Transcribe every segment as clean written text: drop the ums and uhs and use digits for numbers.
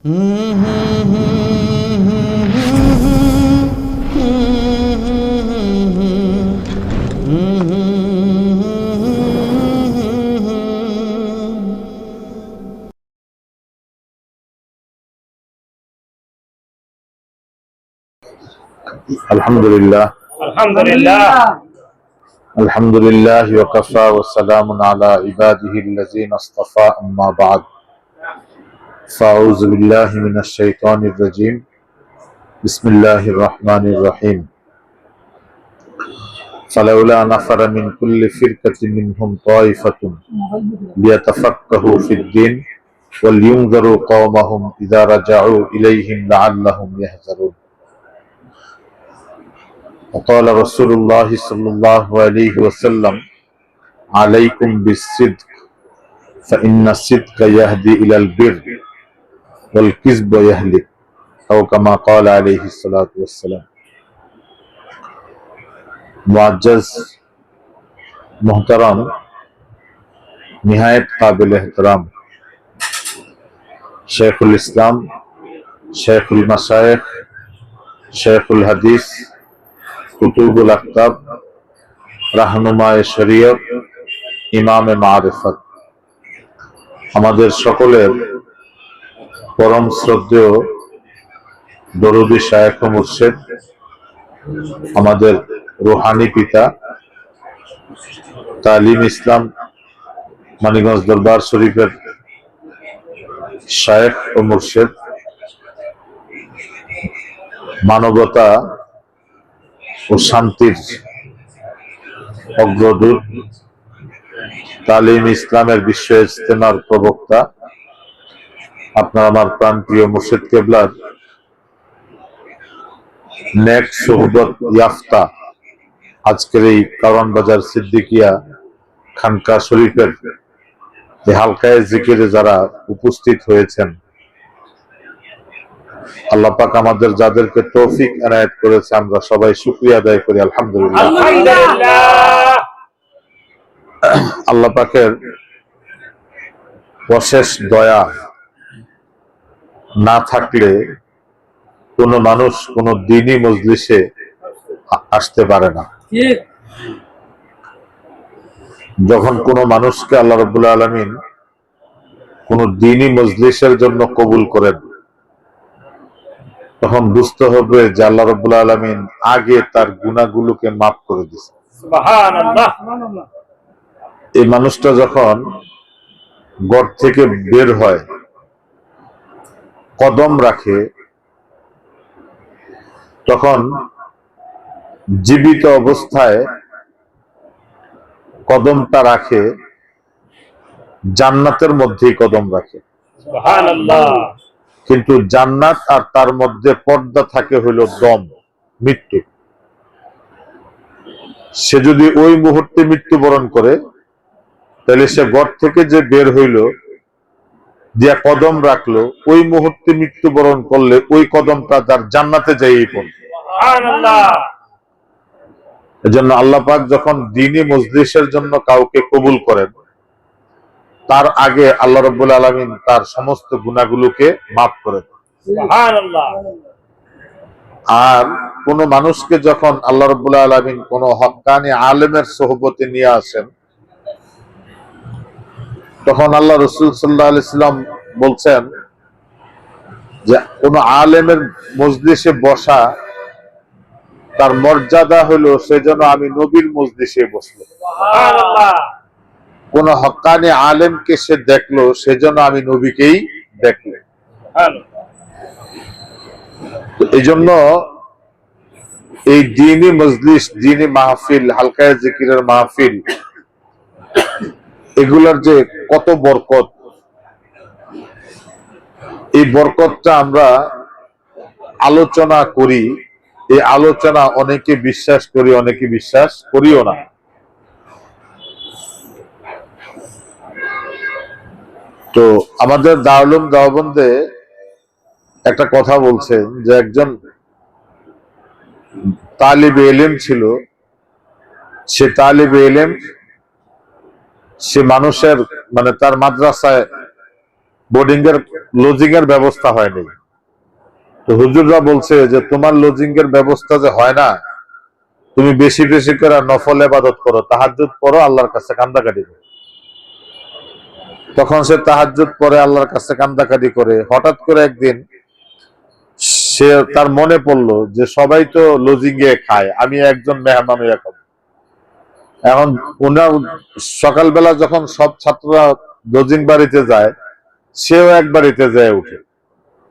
আলহামদুলিল্লাহ আলহামদুলিল্লাহ ওয়া কাফা ওয়া সালামুন আলা ইবাদিহিল্লাযিনা ইসতাফা আম্মা বা'দ ফাউযু বিল্লাহি মিনাশ শাইতানির রাজীম বিসমিল্লাহির রাহমানির রহিম ফালাউলা নাফারা মিন কুল্লি ফিরকাতিন মিনহুম তায়িফাতুন লিয়াতাফাক্কাহু ফিদ-দীন ওয়া লিয়ুনযিরু কওমাহুম ইযা রাজা'ু ইলাইহিম লা'আল্লাহুম ইয়াহযারুন। وقال رسول الله صلى الله عليه وسلم عليكم بالصدق فإن الصدق يهدي إلى البر والكذب يهلك أو كما قال عليه الصلاة والسلام। मुअज्जज़ मोहतरम निहायत काबिल एहतराम शेखुल इस्लाम शेखुल मशाइख शेखुल हदीस कुतुबुल अख्ताब रहनुमाए शरीयत इमाम मारिफत আমাদের সকলের পরম শ্রদ্ধেয় দরুদি শায়েখ ও মুর্শিদ আমাদের রুহানি পিতা তালিম ইসলাম মানিকগঞ্জ দরবার শরীফের শায়েখ ও মুর্শিদ মানবতা ও শান্তির অগ্রদূত তালিম ইসলামের বিশ্ব ইজতেমার প্রবক্তা আপনার আমার প্রাণপ্রিয় মুর্শিদ কেবলার নেক সুহবত ইয়াফতা আজকের এই কারওয়ান বাজার সিদ্দিকিয়া খানকা শরীফের যে হালকায়ে জিকিরে যারা উপস্থিত হয়েছেন, আল্লাহ পাক আমাদের যাদেরকে তৌফিক এনায়েত করেছে আমরা সবাই শুকরিয়া আদায় করি আলহামদুলিল্লাহ। আল্লাহ পাকের অশেষ দয়া না থাকলে কোনো মানুষ কোনো দ্বীনি মজলিসে আসতে পারে না। যখন কোনো মানুষকে আল্লাহ রাব্বুল আলামিন কোনো দ্বীনি মজলিসের জন্য কবুল করেন তখন বুঝতে হবে যে আল্লাহ রাব্বুল আলামিন আগে তার গুনাহগুলোকে মাফ করে দিয়েছেন। সুবহানাল্লাহ। এই মানুষটা যখন ঘর থেকে বের হয় কদম রাখে তখন জীবিত অবস্থায় কদমটা রাখে জান্নাতের মধ্যেই কদম রাখে। সুবহানাল্লাহ। কিন্তু জান্নাত আর তার মধ্যে পর্দা থাকে হইল দম, মৃত্যু। সে যদি ওই মুহূর্তে মৃত্যুবরণ করে তাহলে সে ঘর থেকে যে বের হইল দিয়া কদম রাখলো ওই মুহূর্তে মৃত্যুবরণ করলে ওই কদমটা তার জান্নাতে যাইয়ে পড়বে। সুবহানাল্লাহ। এজন্য আল্লাহ পাক যখন দ্বীনি মজলিসের জন্য কাউকে কবুল করেন তার আগে আল্লাহ রাব্বুল আলামিন তার সমস্ত গুনাহগুলোকে মাফ করে দেন। সুবহানাল্লাহ। আর কোন মানুষকে যখন আল্লাহ রাব্বুল আলামিন কোন হক্কানি আলেমের সোহবতে নিয়ে আসেন তখন আল্লাহ রাসূল সাল্লাল্লাহু আলাইহি সাল্লাম বলছেন যে কোন আলেমের মজলিসে বসা তার মর্যাদা হলো সেজন্য আমি নবীর মজলিসে বসলো। সুবহানাল্লাহ। কোন হক্কানি আলেমকে সে দেখলো সেজন্য আমি নবীকেই দেখলো। এই জন্য এই দ্বীনি মজলিস, দ্বীনি মাহফিল, হালকায়ে জিকিরের মাহফিল এগুলার যে কত বরকত, এই বরকতটা আমরা আলোচনা করি। এই আলোচনা অনেকে বিশ্বাস করি অনেকে বিশ্বাস করিও না। তো আমাদের দারুল উলুম দেওবন্দে একটা কথা বলছেন যে একজন তালিবে ইলম ছিল, সে তালিবে ইলম সে মানুষের মানে তার মাদ্রাসায় বোর্ডিং এর লজিং এর ব্যবস্থা হয়নি। তো হুজুররা বলছে যে তোমার লজিং এর ব্যবস্থা যে হয় না, তুমি বেশি বেশি করে নফল ইবাদত করো, তাহাজ্জুদ পড়ো, আল্লাহর কাছে কান্দাকাটি করো। তখন সে তাহাজ্জুদ পড়ে আল্লাহর কাছে কান্দাকাটি করে। হঠাৎ করে একদিন সে তার মনে পড়লো যে সবাই তো লজিং এ খায়, আমি একজন মেহমান হইয়া খাবো। এখন ওনার সকালবেলা যখন সব ছাত্ররা লজিং বাড়িতে যায়, সেও এক বাড়িতে যায়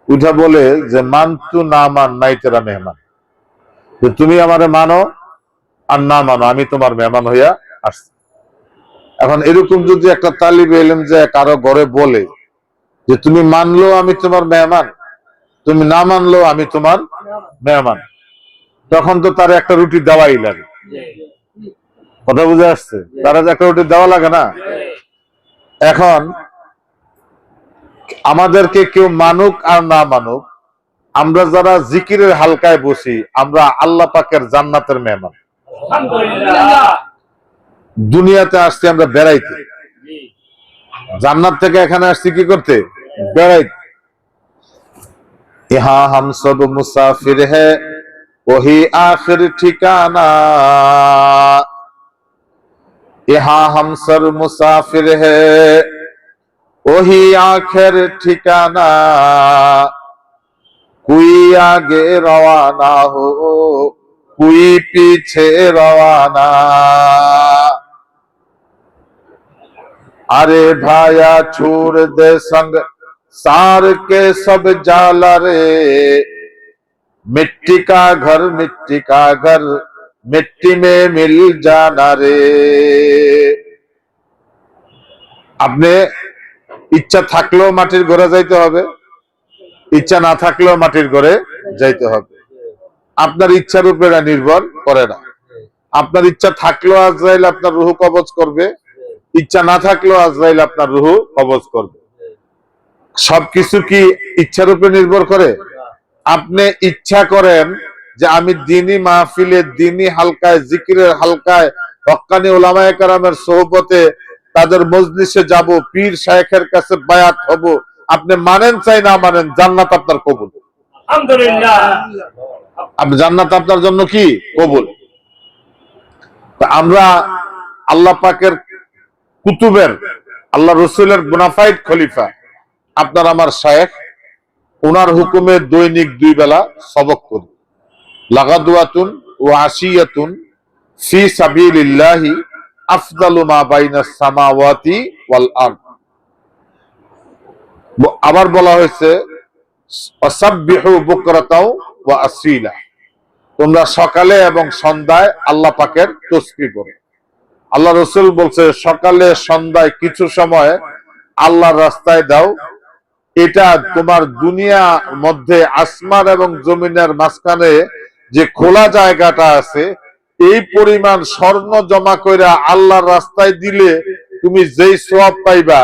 উঠা বলে যে মান তু না মান নাই তেরা মেহমান, যে তুমি আমারে মানো আর না মানো, আমি তোমার মেহমান হইয়া আসছি। এখন এরকম যদি একটা তালিবে ইলম যে কারো ঘরে বলে যে তুমি মানলো আমি তোমার মেহমান, তুমি না মানলো আমি তোমার মেহমান, তখন তো তার একটা রুটি দেওয়াই লাগে। কথা বুঝে আসছে? তারা একটা রুটি দেওয়া লাগে না? এখন আমাদেরকে কেউ মানুক আর না মানুক, আমরা যারা জিকিরের হালকায় বসি, আমরা আল্লাহ পাকের জান্নাতের মেহমান। দুনিয়াতে আসছি আমরা বেড়াইতে, জান্নাত থেকে এখানে আসছি কি করতে? বেড়াইতে। ইহা হাম সব মুসাফির হ্যায় ওহি আখির ঠিকানা, ইহা হাম সব মুসাফির হ্যায় ওহি আখির ঠিকানা, कोई आगे रवाना हो कोई पीछे रवाना, अरे भाया छोड़ दे संग सार के सब जाला रे, मिट्टी का घर मिट्टी में मिल जाना रे। আপনি ইচ্ছা থাকলেও মাটির ঘরে যাইতে হবে, ইচ্ছা না থাকলেও মাটির ঘরে যাইতে হবে। আপনার ইচ্ছার উপরে নির্ভর করে না। আপনার ইচ্ছা থাকলেও আজরাইল আপনার রুহু কবজ করবে, ইচ্ছা না থাকলেও আজরাইল আপনার রুহু কবজ করবে। সবকিছু কি ইচ্ছার উপরে নির্ভর করে? আপনি ইচ্ছা করেন যে আমি দিনী মাহফিলে, দিনী হালকায়, জিকিরের হালকায়, হক্কানি উলামায়ে কেরামের সোহবতে, তাদের মজলিসে যাব, পীর শায়েখের কাছে বায়াত হব। আপনি মানেন চাই না মানেন, জান্নাত আপনার কবুল। আলহামদুলিল্লাহ, জান্নাত আপনার জন্য কি কবুল। আমরা আল্লাহ পাকের কুতুবের, আল্লাহ রসুলের বোনাফাইড খলিফা আপনার আমার শায়েখ, ওনার হুকুমে দৈনিক 2 বেলা সবক করি। লাগাদুয়াতুন ওয়া আশিয়াতুন ফি সাবিলিল্লাহি আফদালু মা বাইনাস সামাওয়াতি ওয়াল আরদ। আবার বলা হয়েছে ওয়াসাব্বিহু বুকরাতাও ওয়া আসীলা, তোমরা সকালে এবং সন্ধ্যায় আল্লাহ পাকের তাসবিহ করো। আল্লাহ রাসূল বলছে সকালে সন্ধ্যায় কিছু সময় আল্লাহর রাস্তায় দাও, এটা তোমার দুনিয়ার মধ্যে আসমান এবং জমিনের মাঝখানে যে খোলা জায়গাটা আছে, এই পরিমাণ স্বর্ণ জমা কইরা আল্লাহর রাস্তায় দিলে তুমি যেই সওয়াব পাইবা,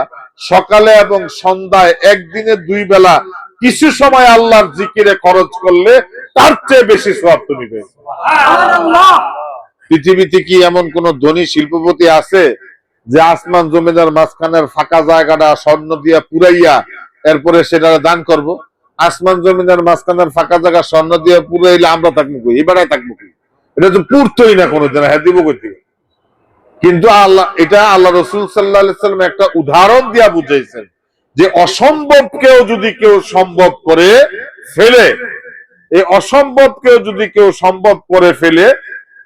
সকালে এবং সন্ধ্যায় একদিনে 2 বেলা কিছু সময় আল্লাহর জিকিরে খরচ করলে তার চেয়ে বেশি সওয়াব তুমি পাবে। সুবহানাল্লাহ। পৃথিবীতে কি এমন কোন ধনী শিল্পপতি আছে যে আসমান জমিনের মাঝখানের ফাঁকা জায়গাটা স্বর্ণ দিয়া পুরাইয়া এরপরে সেটা দান করব? আসমান জমিনের মাঝখানের ফাঁকা জায়গা স্বর্ণ দিয়ে পুরাইলে আমরা থাকবো কই? এবারে থাকবো কি? এটা তো পুরতই না কোনোদিন, হ্যাঁ দিব কই? কিন্তু আল্লাহ, এটা আল্লাহ রাসূল সাল্লাল্লাহু আলাইহি ওয়াসাল্লাম একটা উদাহরণ দিয়া বুঝাইছেন যে অসম্ভবকেও যদি কেউ সম্ভব করে ফেলে, এই অসম্ভবকেও যদি কেউ সম্ভব করে ফেলে,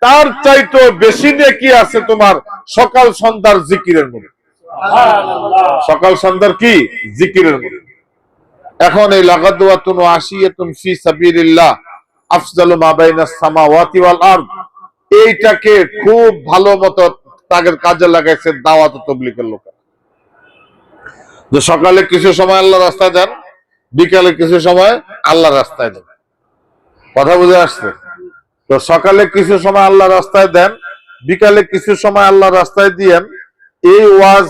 তার চাইতে বেশি নেকি আছে তোমার সকাল সন্ধ্যার জিকিরের মধ্যে। সকাল সন্ধ্যার কি জিকিরের মধ্যে। এখন এই লাগাদুয়াতুন ওয়া আশিয়াতুন ফি সাবিলিল্লাহ আফজালু মা বাইনাস সামাওয়াতি ওয়াল আরদ, এইটাকে খুব ভালো মতো তাদের কাজে লাগাইছে দাওয়াত ও তাবলীগের লোকেরা। যে সকালে কিছু সময় আল্লাহর রাস্তায় দেন, বিকালে কিছু সময় আল্লাহর রাস্তায় দেন। কথা বুঝে আসছে? তো সকালে কিছু সময় আল্লাহর রাস্তায় দেন, বিকালে কিছু সময় আল্লাহর রাস্তায় দিয়েন। এই ওয়াজ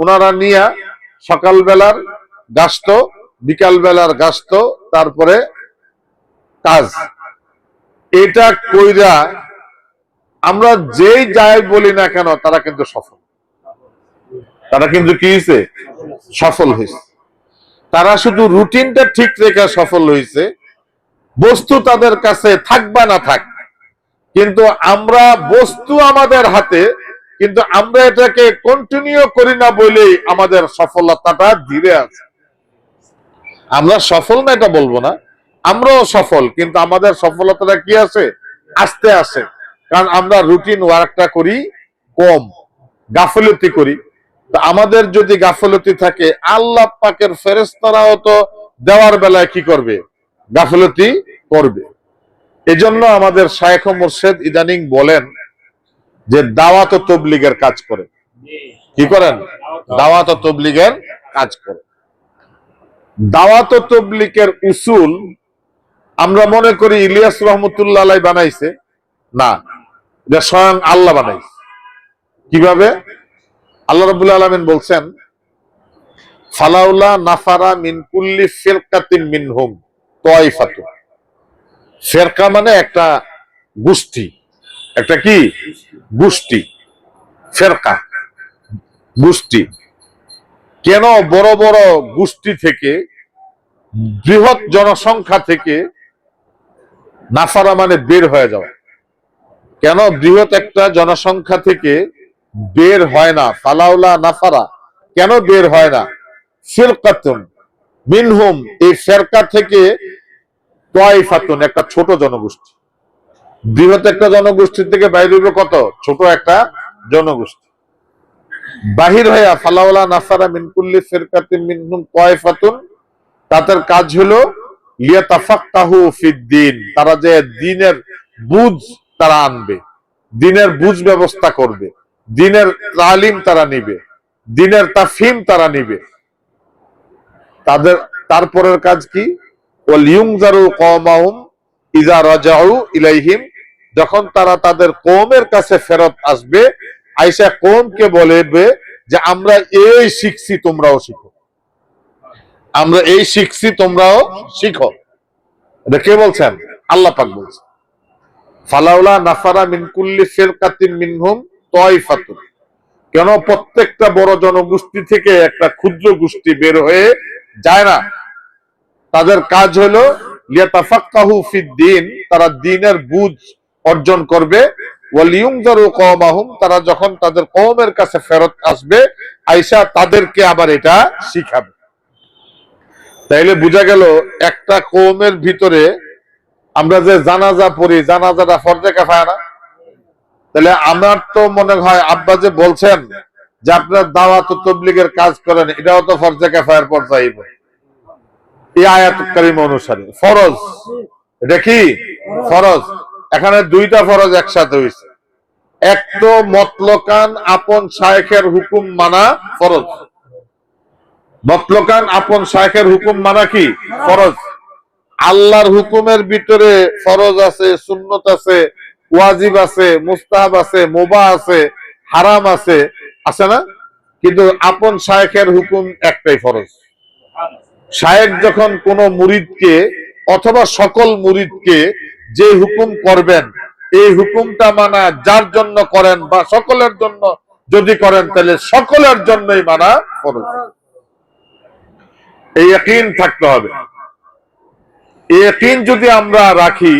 ওনারা নিয়ে সকাল বেলার গাস্ত, বিকাল বেলার গাস্ত, তারপরে কাজ, এটা কইরা আমরা যেই যাই বলি না কেন তারা কিন্তু সফল, তারা কিন্তু কি হয়েছে? সফল হয়েছে। তারা শুধু রুটিনটা ঠিক রেখে সফল হয়েছে, বস্তু তাদের কাছে থাক বা না থাক, কিন্তু আমরা বস্তু আমাদের হাতে, কিন্তু আমরা এটাকে কন্টিনিউ করি না বলেই আমাদের সফলতাটা ধীরে আছে। আমরা সফল না এটা বলবো না, আমরাও সফল, কিন্তু আমাদের সফলতাটা কি আছে, আস্তে আসে। কারণ আমরা রুটিন ওয়ার্কটা করি কম, গাফলতি করি। তো আমাদের যদি গাফলতি থাকে, আল্লাহ পাকের ফেরেশতারাও তো দেওয়ার বেলায় কি করবে, গাফলতি করবে। এজন্য আমাদের শায়েখ ও মুর্শিদ ইদানিং বলেন যে দাওয়াত ও তাবলীগের কাজ করে। কি করেন? দাওয়াত ও তাবলীগের কাজ করে। দাওয়াত ও তাবলীগের উসুল আমরা মনে করি ইলিয়াস রহমতুল্লাহ আলাইহি বানাইছে, না, এটা স্বয়ং আল্লাহ বানাইছে। কিভাবে? আল্লাহ রাব্বুল আলামিন বলছেন, ফালাউলা নাফারা মিন কুল্লি ফিরকাতিন মিনহুম তায়ফাতুন। ফিরকা মানে একটা গোষ্ঠী, একটা কি গোষ্ঠী, ফিরকা গোষ্ঠী। কেন বড় বড় গোষ্ঠী থেকে, বৃহৎ জনসংখ্যা থেকে নাফারা মানে বের হয়ে যাওয়া, কেন বৃহৎ একটা জনসংখ্যা থেকে বের হয় না? ফালাউলা নাফারা, কেন বের হয় না? ফিরকাতুন মিনহুম, এই ফিরকা থেকে তায়ফাতুন, একটা ছোট জনগোষ্ঠী। বৃহৎ একটা জনগোষ্ঠীর থেকে বাইরে হইবে কত? ছোট একটা জনগোষ্ঠী। বাহির হইয়া ফালাউলা নাফারা মিন কুল্লি ফিরকাতিন মিনহুম তায়ফাতুন, তাদের কাজ হলো লিয়াতাফাক্কাহু ফিদ্দিন, তারা যে দ্বীনের বুঝ তারা আনবে, দ্বীনের বুঝ ব্যবস্থা করবে, দ্বীনের তালিম তারা নিবে, দ্বীনের তাফহিম তারা নিবে। তাদের তারপরের কাজ কি? ওয়াল ইউনজারু কওমাহুম ইযা রাজাউ ইলাইহিম, যখন তারা তাদের কওমের কাছে ফেরত আসবে, আয়েশা কওমকে বলবে যে আমরা এই শিখছি, তোমরাও শিখো, আমরা এই শিখছি, তোমরাও শিখো। এটা কে বলছেন? আল্লাহ পাক বলছেন। ফালাউলা নাফারা মিন কুল্লি ফিরকাতিন মিনহুম তায়ফাতুন, কেন প্রত্যেকটা বড় জনগোষ্ঠী থেকে একটা ক্ষুদ্র গোষ্ঠী বের হয়ে যায় না? তাদের কাজ হলো লিয়াতাফাক্কাহু ফিদ্দিন, তারা দ্বীনের বুঝ অর্জন করবে। ওয়াল ইউনজারু কওমাহুম, তারা যখন তাদের কওমের কাছে ফেরত আসবে, আয়েশা তাদেরকে আবার এটা শিখাবে। তাইলে বোঝা গেল একটা কওমের ভিতরে আমরা যে জানাজা পড়ি, জানাজাটা ফরজে কিফায়া না? তাহলে আমার তো মনে হয় আব্বা যে বলছেন যে আপনার দাওয়াত ও তাবলীগের কাজ করেন, এটাও তো ফরজে কিফায়ার পর্যায়ে, এই আয়াত কারিমা অনুসারে ফরজ। এটা কি ফরজ? এখানে দুইটা ফরজ একসাথে হয়েছে। এক তো মতলকান আপন শায়েখের হুকুম মানা ফরজ, মতলকান আপন শায়েখের হুকুম মানা কি ফরজ। আল্লাহর হুকুমের ভিতরে ফরজ আছে, সুন্নত আছে, ওয়াজিব আছে, মুস্তাহাব আছে, মুবাহ আছে, হারাম আছে, আছে না? কিন্তু আপন শায়েখের হুকুম একটাই ফরজ। শায়েখ যখন কোন মুরিদকে অথবা সকল মুরিদকে যে হুকুম করবেন, এই হুকুমটা মানা যার জন্য করেন বা সকলের জন্য যদি করেন, তাহলে সকলের জন্যই মানা ফরজ। এই ইয়াকিন থাকতে হবে। এই ইয়াকিন যদি আমরা রাখি,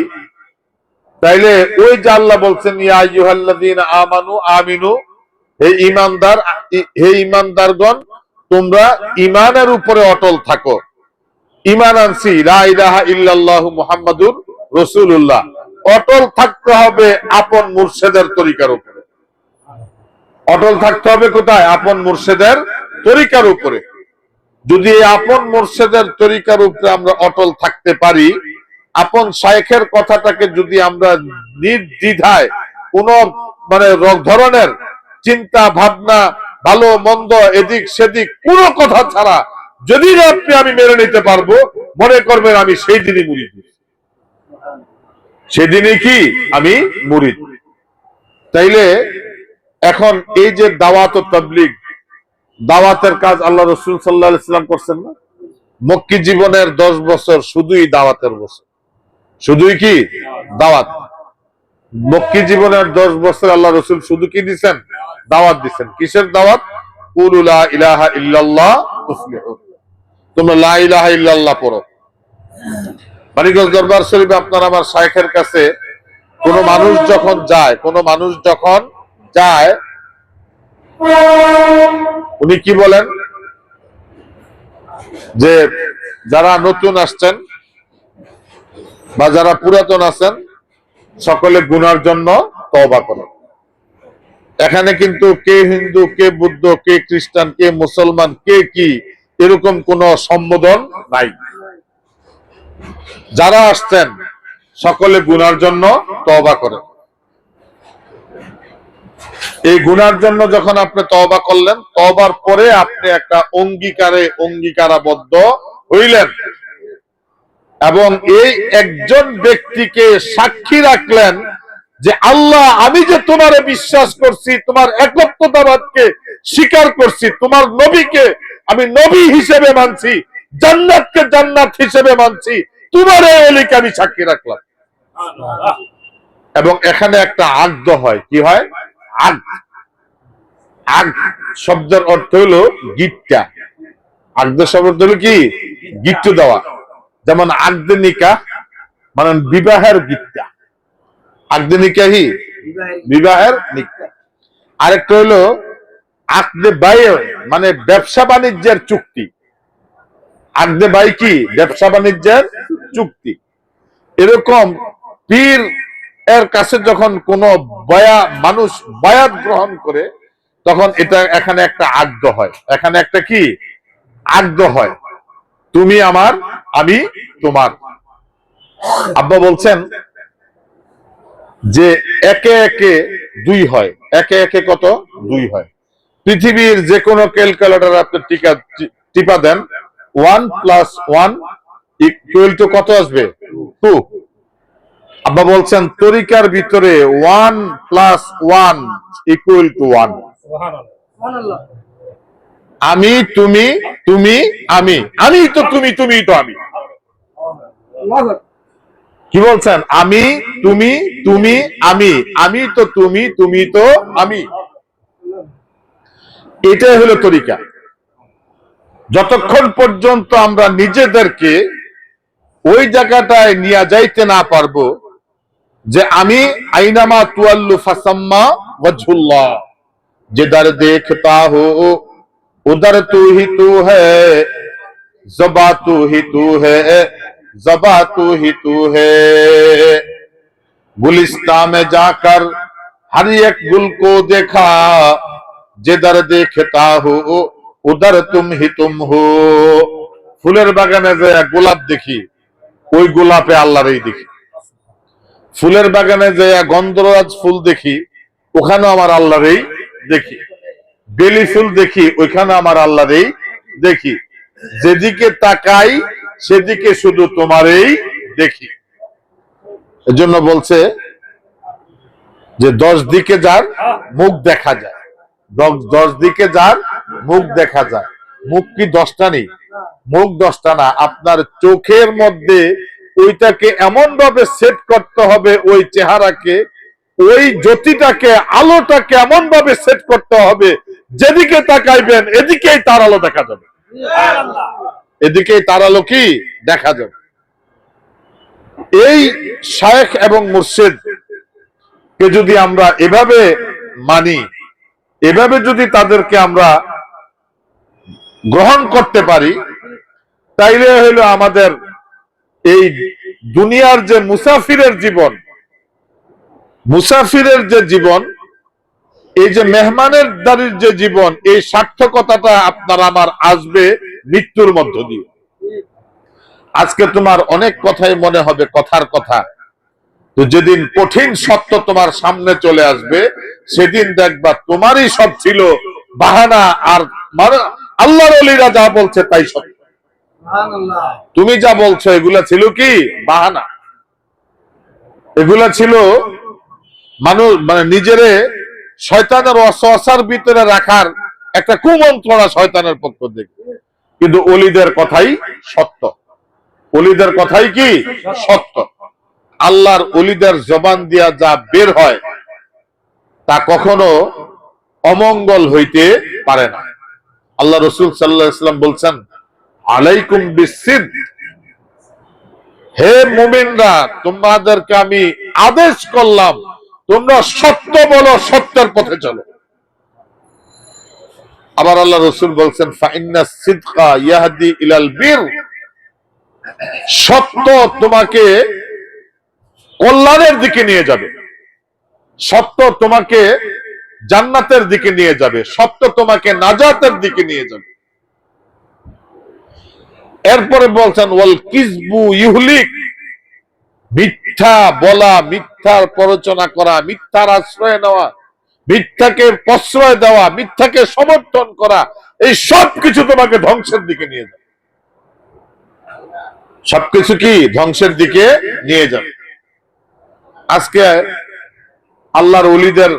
তাইলে ওই যে আল্লাহ বলছেন ইয়া আইয়ুহাল্লাযীনা আমানু আমিনু, হে ঈমানদার, হে ঈমানদারগণ তোমরা ঈমানের উপরে অটল থাকো। ঈমান আনছি লা ইলাহা ইল্লাল্লাহু মুহাম্মাদুর রাসূলুল্লাহ, অটল থাকতে হবে আপন মুর্শিদের তরিকার উপরে। অটল থাকতে হবে কোথায়? আপন মুর্শিদের তরিকার উপরে। যদি এই আপন মুর্শিদের তরিকার উপরে আমরা অটল থাকতে পারি, আপন শায়েখের কথাটাকে যদি আমরা নির্দ্বিধায় কোন ধরনের চিন্তা ভাবনা, ভালো মন্দ, এদিক সেদিক কোনো কথা ছাড়া যদি আপনি আমি মেনে নিতে পারবো, মনে করবেন আমি সেই দিনই মুরিদ, সেদিনই কি আমি মুরিদ। তাইলে এখন এই যে দাওয়াত ও তাবলীগ, দাওয়াতের কাজ আল্লাহ রাসূল সাল্লাল্লাহু আলাইহি ওয়াসাল্লাম করছেন না? মক্কি জীবনের 10 বছর শুধুই দাওয়াতের বছর, শুধুই কি দাওয়াত। মক্কি জীবনের 10 বছর আল্লাহ রাসূল শুধু কি দিবেন? দাওয়াত দিবেন। কিসের দাওয়াত? কুলু লা ইলাহা ইল্লাল্লাহ তুফলিহুন, তোমরা লা ইলাহা ইল্লাল্লাহ পড়ো। মানিকগঞ্জ দরবার শরীফে আপনার আমার শাইখের কাছে কোন মানুষ যখন যায় উনি কি বলেন যে যারা নতুন আসছেন বা যারা পুরাতন আছেন সকলে গুনার জন্য তওবা করেন। এখানে কিন্তু কে হিন্দু, কে বুদ্ধ, কে খ্রিস্টান, কে মুসলমান, কে কি এরকম কোন সম্বোধন নাই। যারা আসছেন সকলে গুনার জন্য তওবা করেন। এই গুনার জন্য যখন আপনি তওবা করলেন, তওবার পরে আপনি একটা অঙ্গীকারাবদ্ধ হইলেন এবং এই একজন ব্যক্তিকে সাক্ষী রাখলেন যে আল্লাহ, আমি যে তোমারে বিশ্বাস করছি, তোমার একত্বতাবাদকে স্বীকার করছি, তোমার নবীকে আমি নবী হিসেবে মানছি, জান্নাতকে জান্নাত হিসেবে মানছি, তোমার এই ওলিকে আমি সাক্ষী রাখলাম। এবং এখানে একটা আকদ হয়। কি হয়? আকদ শব্দের অর্থ হলো গিট্টা। আকদ শব্দ হলো কি? গিট্টু দেওয়া। যেমন আকদে নিকাহ মানে বিবাহের গিট্টা, আকদে নিকাহি বিবাহের নিকাহ। আরেকটা হলো আকদে বাই মানে ব্যবসা বাণিজ্যের চুক্তি। আকদে বাই কি? ব্যবসা বাণিজ্যের চুক্তি। এরকম পীর এর কাছে যখন কোন মানুষ বায়াত গ্রহণ করে তখন এটা এখানে একটা আকদ হয়। এখানে একটা কি আকদ হয়, তুমি আমার, আমি তোমার। আব্বা বলছেন যে একে একে দুই হয়। একে একে কত? দুই হয়। পৃথিবীর যে কোনো ক্যালকুলেটর আপনি টিপা দেন, 1 + 1 = কত আসবে? 2। আব্বা বলছেন তরিকার ভিতরে 1 + 1 = 1। আমি, তুমি, তুমি, আমি, আমি তো তুমি, তুমি তো আমি। কি বলছেন? আমি, তুমি, তুমি, আমি, আমি তো তুমি, তুমি তো আমি। এটাই হলো তরিকা। যতক্ষণ পর্যন্ত আমরা নিজেদেরকে ওই জায়গাটায় নিয়ে যাইতে না পারবো যে আমি আইনামা তুয়াল্লু ফাসাম্মা ওয়াজহুল্লাহ, जिधर देखता हो उधर तू ही तू है, ज़बा तू ही तू है, ज़बा तू ही तू है। गुलिस्तान में जाकर हर एक गुल को देखा, जिधर देखता हो उधर तुम ही तुम हो। ফুলের বাগানে যে গোলাপ দেখি, ওই গোলাপে আল্লাহরই দেখি। ফুলের বাগানে যে গন্ধরাজ ফুল দেখি, ওখানে আমার আল্লাহরই দেখি। বেলি ফুল দেখি, ওইখানে আমার আল্লাহরই দেখি। যেদিকে তাকাই সেদিকে শুধু তোমারই দেখি। এজন্য বলছে যে 10 দিকে যার মুখ দেখা যায়, 10 দিকে যার মুখ দেখা যায়। মুখ কি 10টা নেই? মুখ 10টা না। আপনার চোখের মধ্যে ওইটাকে এমন ভাবে সেট করতে হবে, ওই চেহারাকে, ওই জ্যোতিটাকে, আলোটাকে এমন ভাবে সেট করতে হবে যেদিকে তাকাইবেন এদিকেই তার আলো দেখা যাবে, এদিকেই তার আলো কি দেখা যাবে। এই শায়েখ এবং মুর্শিদ কে যদি আমরা এভাবে মানি, এভাবে যদি তাদেরকে আমরা গ্রহণ করতে পারি, তাইলে হলো আমাদের এই দুনিয়ার যে মুসাফিরের জীবন, মুসাফিরের যে জীবন, এই যে মেহমানের দারির যে জীবন, এই সার্থকতাটা আপনার আমার আসবে মৃত্যুর মধ্য দিয়ে। আজকে তোমার অনেক কথাই মনে হবে কথার কথা, তো যেদিন কঠিন সত্য তোমার সামনে চলে আসবে সেদিন দেখবা তোমারই সব ছিল বাহানা, আর আল্লাহর ওলিরা যা বলছে তাই সত্য। তুমি যা বলছো এগুলা ছিল কি বাহানা, এগুলা ছিল মানুষ মানে নিজেরে শয়তানের ওয়াসওয়াসার ভিতরে রাখার একটা কুমন্ত্রণা শয়তানের পক্ষ থেকে। কিন্তু ওলিদের কথাই সত্য, ওলিদের কথাই কি সত্য। আল্লাহর ওলিদের জবান দিয়া যা বের হয় তা কখনো অমঙ্গল হইতে পারে না। আল্লাহ রাসূল সাল্লাল্লাহু আলাইহি ওয়াসাল্লাম বলছেন, আলাইকুম বিসিদক, হে মুমিনরা তোমাদেরকে আমি আদেশ করলাম তোমরা সত্য বলো, সত্যের পথে চলো। আবার আল্লাহ রাসূল বলছেন ফাইন্নাস সিদকা ইয়াহদি ইলাল বির, সত্য তোমাকে কল্যাণের দিকে নিয়ে যাবে, সত্য তোমাকে জান্নাতের দিকে নিয়ে যাবে, সত্য তোমাকে নাজাতের দিকে নিয়ে যাবে। এরপরে বলছেন ওয়াল কিযবু ইউহলিক, মিথ্যা বলা, মিথ্যার প্ররোচনা করা, মিথ্যার আশ্রয় নেওয়া, মিথ্যাকে প্রশ্রয় দেওয়া, মিথ্যাকে সমর্থন করা, এই সব কিছু তোমাকে ধ্বংসের দিকে নিয়ে যাবে। সবকিছু কি ধ্বংসের দিকে নিয়ে যাবে। আজকে আল্লাহর ওলিদের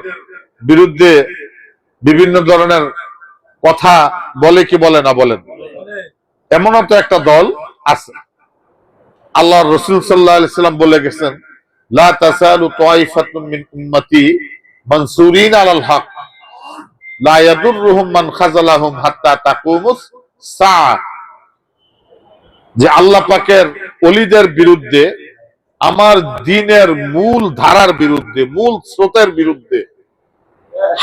বিরুদ্ধে বিভিন্ন ধরনের কথা বলে কি বলে না বলেন? এমনও তো একটা দল আছে। আল্লাহ রাসূল সাল্লাল্লাহু আলাইহি ওয়াসাল্লাম বলে গেছেন লা তাসালু তাইফাতুম মিন উম্মতি মানসুরিন আলাল হক লা ইয়াদুররুহুম মান খাযালাহুম হাত্তা তাকুমুস সাআহ, যে আল্লাহ পাকের ওলিদের বিরুদ্ধে, আমার দ্বীনের মূল ধারার বিরুদ্ধে, মূল স্রোতের বিরুদ্ধে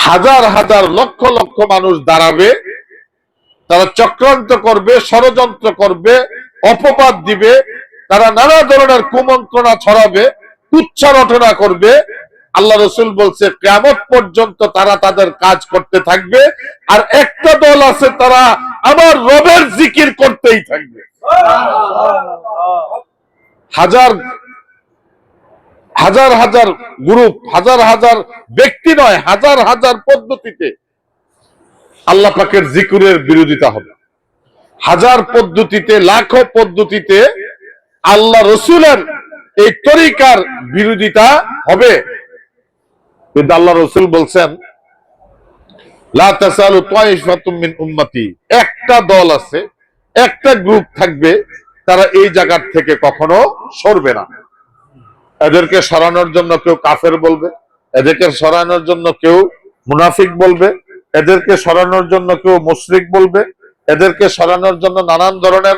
হাজার হাজার লক্ষ লক্ষ মানুষ দাঁড়াবে, তারা চক্রান্ত করবে, ষড়যন্ত্র করবে, অপবাদ দিবে, তারা নানা ধরনের কুমন্ত্রণা ছড়াবে, কুচ্ছা রটনা করবে। আল্লাহ রাসূল বলছে কিয়ামত পর্যন্ত তারা তাদের কাজ করতে থাকবে, আর একটা দল আছে তারা আমার রবের জিকির করতেই থাকবে। হাজার হাজার হাজার গ্রুপ, হাজার হাজার ব্যক্তি নয়, হাজার হাজার পদ্ধতিতে আল্লাহ পাকের জিকিরের বিরোধিতা হবে, হাজার পদ্ধতিতে, লাখো পদ্ধতিতে আল্লাহ রসুলের এই তরিকার বিরোধিতা হবে। কিন্তু আল্লাহ রসুল বলছেন লা তাসালু তাইফাতুম মিন উম্মতি, একটা দল আছে, একটা গ্রুপ থাকবে, তারা এই জায়গা থেকে কখনো সরবে না। এদেরকে সরানোর জন্য কেউ কাফের বলবে, এদেরকে সরানোর জন্য কেউ মুনাফিক বলবে, এদেরকে সরানোর জন্য কেউ মুশরিক বলবে, এদেরকে সরানোর জন্য নানান ধরনের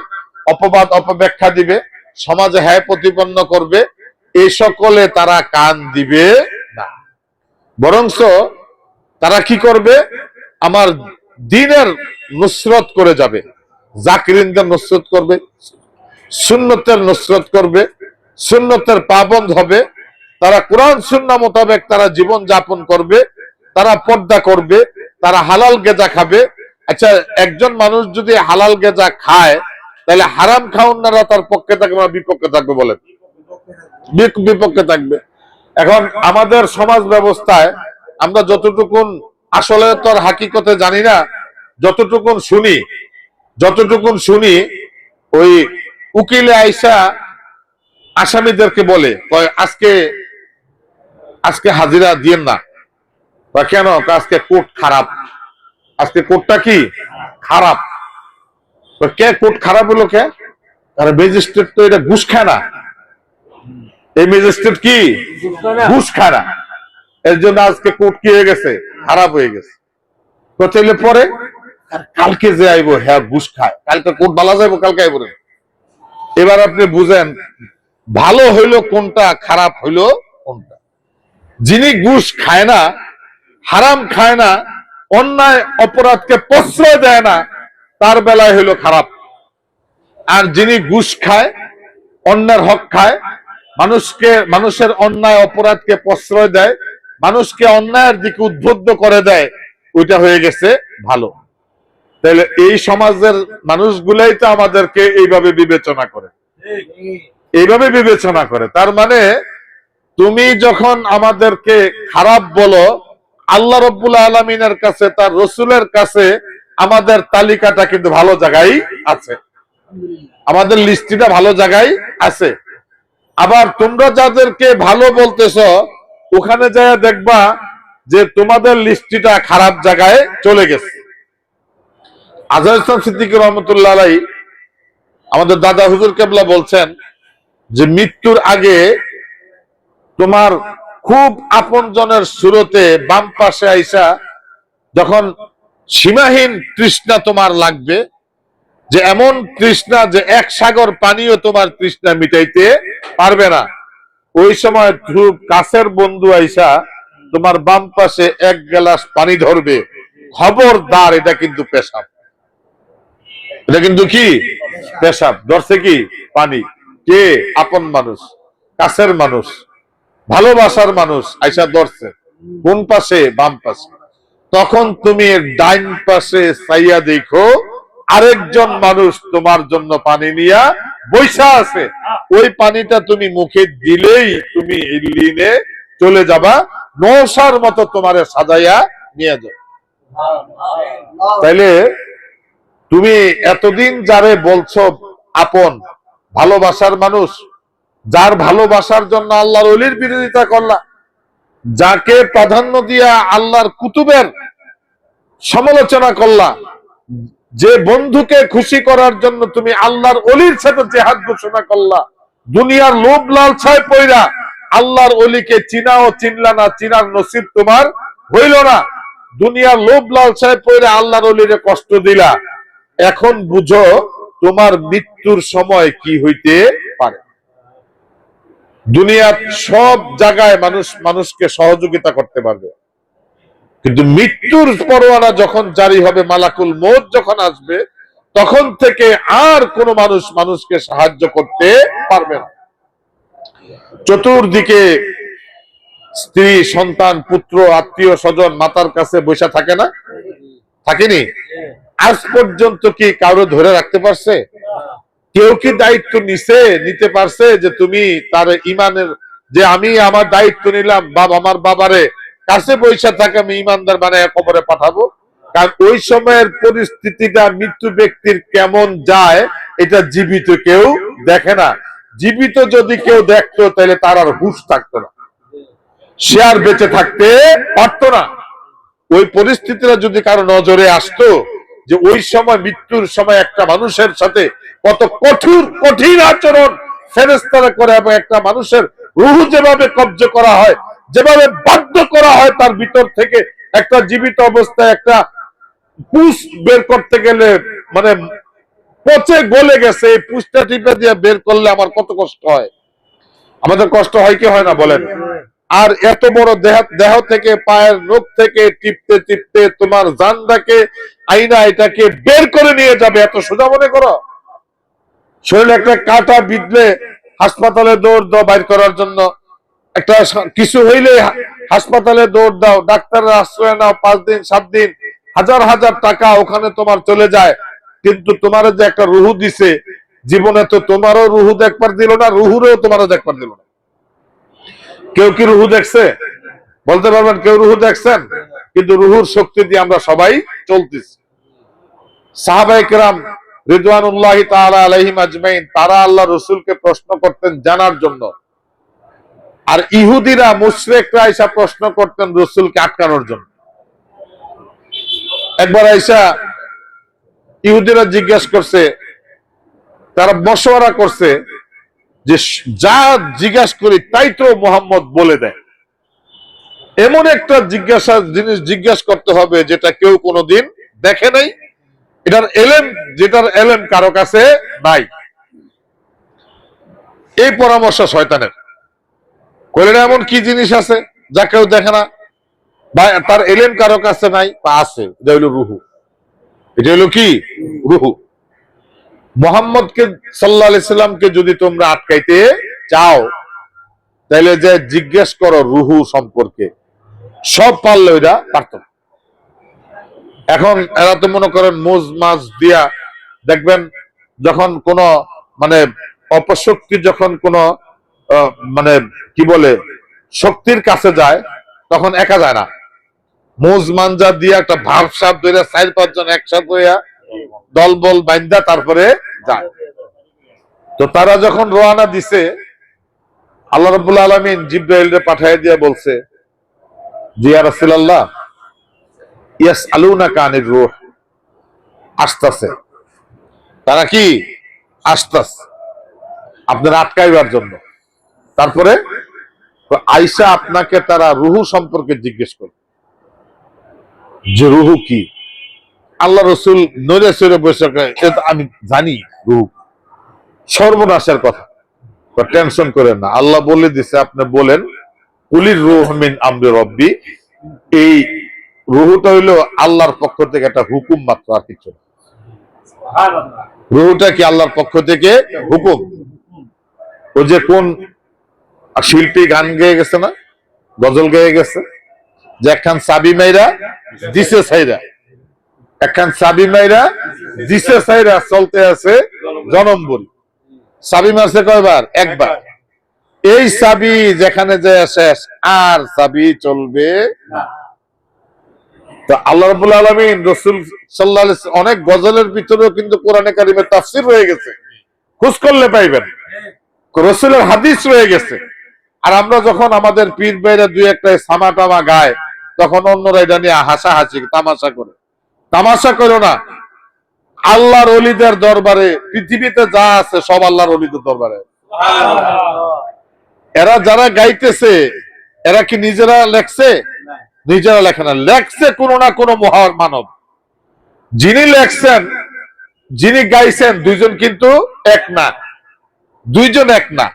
অপবাদ অপব্যাখ্যা দিবে, সমাজে হ্যায় প্রতিপন্ন করবে। এই সকলে তারা কান দিবে না, বরংস তারা কি করবে? আমার দ্বীনের নুসরত করে যাবে, জাকিরিনদের নুসরত করবে, সুন্নতের নুসরত করবে, সুন্নতের পাবন্দ হবে, তারা কোরআন সুন্নাহ মোতাবেক তারা জীবন যাপন করবে, তারা পর্দা করবে, তারা হালাল গেজা খাবে। আচ্ছা, একজন মানুষ যদি হালাল গেজা খায় তাহলে হারাম খাওয়ানোরা তার পক্ষে থাকবে না বিপক্ষে থাকবে? বলেন, বিপক্ষে থাকবে। এখন আমাদের সমাজ ব্যবস্থায় আমরা যতটুকুন আসলে তো আর হাকিকতে জানি না, যতটুকুন শুনি ওই উকিলে আইসা আসামিদেরকে বলে আজকে হাজিরা দিয়েন না, বা কেন? আজকে কোর্ট খারাপ, আজকে কোর্টটা কি খারাপ। কে কোর্ট খারাপ হলো? কে? আরে ম্যাজিস্ট্রেট তো এটা ঘুষ খায় না, এই ম্যাজিস্ট্রেট কি ঘুষ খায় না, এর জন্য আজকে কোর্ট কি হয়ে গেছে? খারাপ হয়ে গেছে। তাহলে পরে কালকে যে আইব হ্যাঁ ঘুষ খায়, কালকে কোর্ট বালা যাইব, কালকে আইব না। এবার আপনি বুঝেন ভালো হইলো কোনটা, খারাপ হইলো কোনটা। যিনি ঘুষ খায় না, হারাম খায় না, অন্যায় অপরাধকে প্রশ্রয় দেয় না, তার বেলায় হইলো খারাপ। আর যিনি ঘুষ খায়, অন্যের হক খায়, মানুষের অন্যায় অপরাধকে প্রশ্রয় দেয়, মানুষকে অন্যায়ের দিকে উদ্বুদ্ধ করে দেয়, ওইটা হয়ে গেছে ভালো। তাহলে এই সমাজের মানুষগুলাই তো আমাদেরকে এইভাবে বিবেচনা করে, এইভাবে বিবেচনা করে। তার মানে তুমি যখন আমাদেরকে খারাপ বলো, আল্লাহ রাব্বুল আলামিনের কাছে, তার রসুলের কাছে আমাদের তালিকাটা কিন্তু ভালো জায়গায় আছে, আমাদের লিস্টিটা ভালো জায়গায় আছে। আবার তোমরা যাদেরকে ভালো বলতেছ, ওখানে যায় দেখবা যে তোমাদের লিস্টিটা খারাপ জায়গায় চলে গেছে। আজহার ইসলাম সিদ্দিকী রহমতুল্লাহ আলাইহি, আমাদের দাদা হুজুর কেবলা বলছেন যে মৃত্যুর আগে তোমার খুব আপনজনের সুরতে বাম পাশে আইসা যখন সীমাহীন তৃষ্ণা তোমার লাগবে, যে এমন তৃষ্ণা যে এক সাগর পানিও তোমার তৃষ্ণা মিটাইতে পারবে না। ওই সময় খুব কাছের বন্ধু আইসা তোমার বাম পাশে এক গ্লাস পানি ধরবে, খবরদার এটা কিন্তু পেশাব, এটা কিন্তু কি পেশাব। ধরছে কি পানি, কে? আপন মানুষ, কাছের মানুষ, ভালোবাসার মানুষ আইসা ধরছে। কোন পাশে? বাম পাশে। তখন তুমি ডাইন পাশে চাইয়া দেখো আরেকজন মানুষ তোমার জন্য পানি নিয়া বৈশা আছে। ওই পানিটা তুমি মুখে দিলেই তুমি লিনে চলে যাবা, নৌসার মতো তোমারে সাজাইয়া নিয়ে যাও। তাইলে তুমি এতদিন যারে বলছো আপন, ভালোবাসার মানুষ, যার ভালোবাসার জন্য আল্লাহর ওলির বিরোধিতা করলা, যাকে প্রাধান্য দিয়া আল্লাহর কুতুবের সমালোচনা করলা, যে বন্ধুকে খুশি করার জন্য তুমি আল্লাহর ওলির সাথে জিহাদ ঘোষণা করলা, দুনিয়ার লোভ লালসায় পইরা আল্লাহর ওলিকে চিনাও চিনলা না, চিনার নসিব তোমার হইল না, দুনিয়ার লোভ লালসায় পইরা আল্লাহর ওলিরে কষ্ট দিলা। এখন বুঝো তোমার মৃত্যুর সময় কি হইতে পারে। দুনিয়ার সব জায়গায় মানুষ মানুষকে সহযোগিতা করতে পারবে, কিন্তু মৃত্যুর পরোয়ানা যখন জারি হবে, মালাকুল মউত যখন আসবে, তখন থেকে আর কোন মানুষ মানুষকে সাহায্য করতে পারবে না। চতুর্দিকে স্ত্রী, সন্তান, পুত্র, আত্মীয় স্বজন মাতার কাছে বসে থাকে না? থাকেনি? আজ পর্যন্ত কি কারো ধরে রাখতে পারছে? কেউ কি দায়িত্ব নিতে পারছে যে তুমি তার ইমানের, যে আমি আমার দায়িত্ব নিলাম আমার বাবারে কাছে বৈশা থাকে, আমি ইমানদার বানায় কবরে পাঠাবো? কারণ ওই সময়ের পরিস্থিতিটা মৃত্যু ব্যক্তির কেমন যায় এটা জীবিত কেউ দেখে না। জীবিত যদি কেউ দেখতো তাহলে তার আর হুঁশ থাকতো না, সে আর বেঁচে থাকতে পারতো না। ওই পরিস্থিতিটা যদি কারো নজরে আসতো যে ওই সময় মৃত্যুর সময় একটা মানুষের সাথে কত কঠিন আচরণ ফেরেশতারা করে, এবং একটা মানুষের রূহ যেভাবে কব্জ করা হয়, যেভাবে বাধ্য করা হয় তার ভিতর থেকে একটা জীবিত অবস্থায় একটা পুষ বের করতে গেলে, মানে পচে গলে গেছে, এই পুষটা টিপে দিয়ে বের করলে আমার কত কষ্ট হয়। আমাদের কষ্ট হয় কি হয় না বলেন? আর এত বড় দেহ থেকে, পায়ের নখ থেকে টিপতে টিপতে তোমার জানটাকে আইনা এটাকে বের করে নিয়ে যাবে, এত সোজা মনে করো? শরীরে একটা কাঁটা বিঁধলে হাসপাতালে দৌড় দাও বাইর করার জন্য, একটা কিছু হইলে হাসপাতালে দৌড় দাও, ডাক্তারের আশ্রয় নাও, 5 দিন 7 দিন, হাজার হাজার টাকা ওখানে তোমার চলে যায়। কিন্তু তোমার যে একটা রুহু দিছে, জীবনে তো তোমারও রুহু দেখবার দিল না, রুহুরেও তোমারও দেখবার দিল না। কেউ কি রুহু দেখছে? বলতে পারবেন কেউ রুহু দেখছেন? কিন্তু রুহুর শক্তি দিয়ে আমরা সবাই চলতেছি। সাহাবায়ে কেরাম রিদওয়ানুল্লাহি তাআলা আলাইহিম আজমাইন, তারা আল্লাহ রাসূলকে প্রশ্ন করতেন জানার জন্য, আর ইহুদিরা মুশরিকরা এসে প্রশ্ন করতেন রাসূলকে আটকানোর জন্য। একবার আয়েশা ইহুদিরা জিজ্ঞাসা করছে, তারা মশওয়ারা করছে যে যা জিজ্ঞাসা করি তাই তো মুহাম্মদ বলে দেয়। এমন একটা জিনিস জিজ্ঞাসা করতে হবে যেটা কেউ কোনোদিন দেখে নাই, যেটার এলেম কারো কাছে নাই। এই পরামর্শ শয়তানের। কইলেন এমন কি জিনিস আছে যা কেউ দেখে না বা তার এলেম কারো কাছে নাই বা আছে? এটা হইল রুহু। এটা হইল কি? রুহু। মুহাম্মদকে সাল্লাল্লাহু আলাইহি সাল্লামকে যদি তোমরা আটকাইতে চাও, তাহলে যে জিজ্ঞেস করো রুহু সম্পর্কে, সব পারলে ওইটা পারত। এখন এরা তো মনে করেন মুজ মাছ দিয়া, দেখবেন যখন কোন মানে অপশক্তি, যখন কোন মানে কি বলে শক্তির কাছে যায়, তখন একা যায় না, মুজ মাঞ্জা দিয়া একটা ভাবসাব ধরে 4-5 জন একসাথে হইয়া দলবল বাইন্দা তারপরে যায়। তো তারা যখন রওনা দিছে, আল্লাহ রাব্বুল আলামিন জিবরাইলকে পাঠিয়ে দিয়ে বলছে, জি ইয়া রাসূলুল্লাহ, ইয়াসআলুনাকা আনির রূহ, আসতেছে। তারা কি আসতেছে আপনারা আটকাইবার জন্য। তারপরে আয়েশা আপনাকে তারা রুহু সম্পর্কে জিজ্ঞেস করে যে রুহু কি। আল্লাহ রসুল নড়ে চড়ে বসে এটা আমি জানি রূপ সর্বনাশের কথা, টেনশন করেন না, আল্লাহ বলে দিছে আপনি বলেন কুলির রূহ মিন আমরি রব্বি। এই রুহুটা হইলো আল্লাহর পক্ষ থেকে একটা হুকুম মাত্র, আর কিছু না। রুহুটা কি আল্লাহর পক্ষ থেকে হুকুম। ও যে কোন শিল্পী গান গেয়ে গেছে না, গজল গেয়ে গেছে যে একখান চাবি মাইরা দিছে সাইরা, একখান চাবি মাইরা দিছে সাইরা চলতে আছে জনমবুল। চাবি মারছে কয়বার? একবার। এই চাবি যেখানে যায় শেষ, আর চাবি চলবে না। তো আল্লাহ রাব্বুল আলামিন রাসূল সাল্লাল্লাহু আলাইহি ওয়াসাল্লাম অনেক গজলের ভিতরেও কিন্তু কোরআনে কারিমের তাফসীর রয়ে গেছে, খোঁজ করলে পাইবেন, রাসূলের হাদিস রয়ে গেছে। আর আমরা যখন আমাদের পীর ভাইরা দুই একটা সামা টামা গায়, তখন অন্যরা এটা নিয়ে হাসাহাসি তামাশা করে। তামাশা করো না, আল্লাহর ওলিদের দরবারে পৃথিবীতে যা আছে সব আল্লাহর ওলিদের দরবারে। এরা যারা গাইতেছে এরা কি নিজেরা লেখছে? নিজেরা লেখে না, লেখছে কোনো না কোনো মহান মানব। যিনি লেখছেন, যিনি গাইছেন, দুইজন কিন্তু এক না, দুইজন এক না।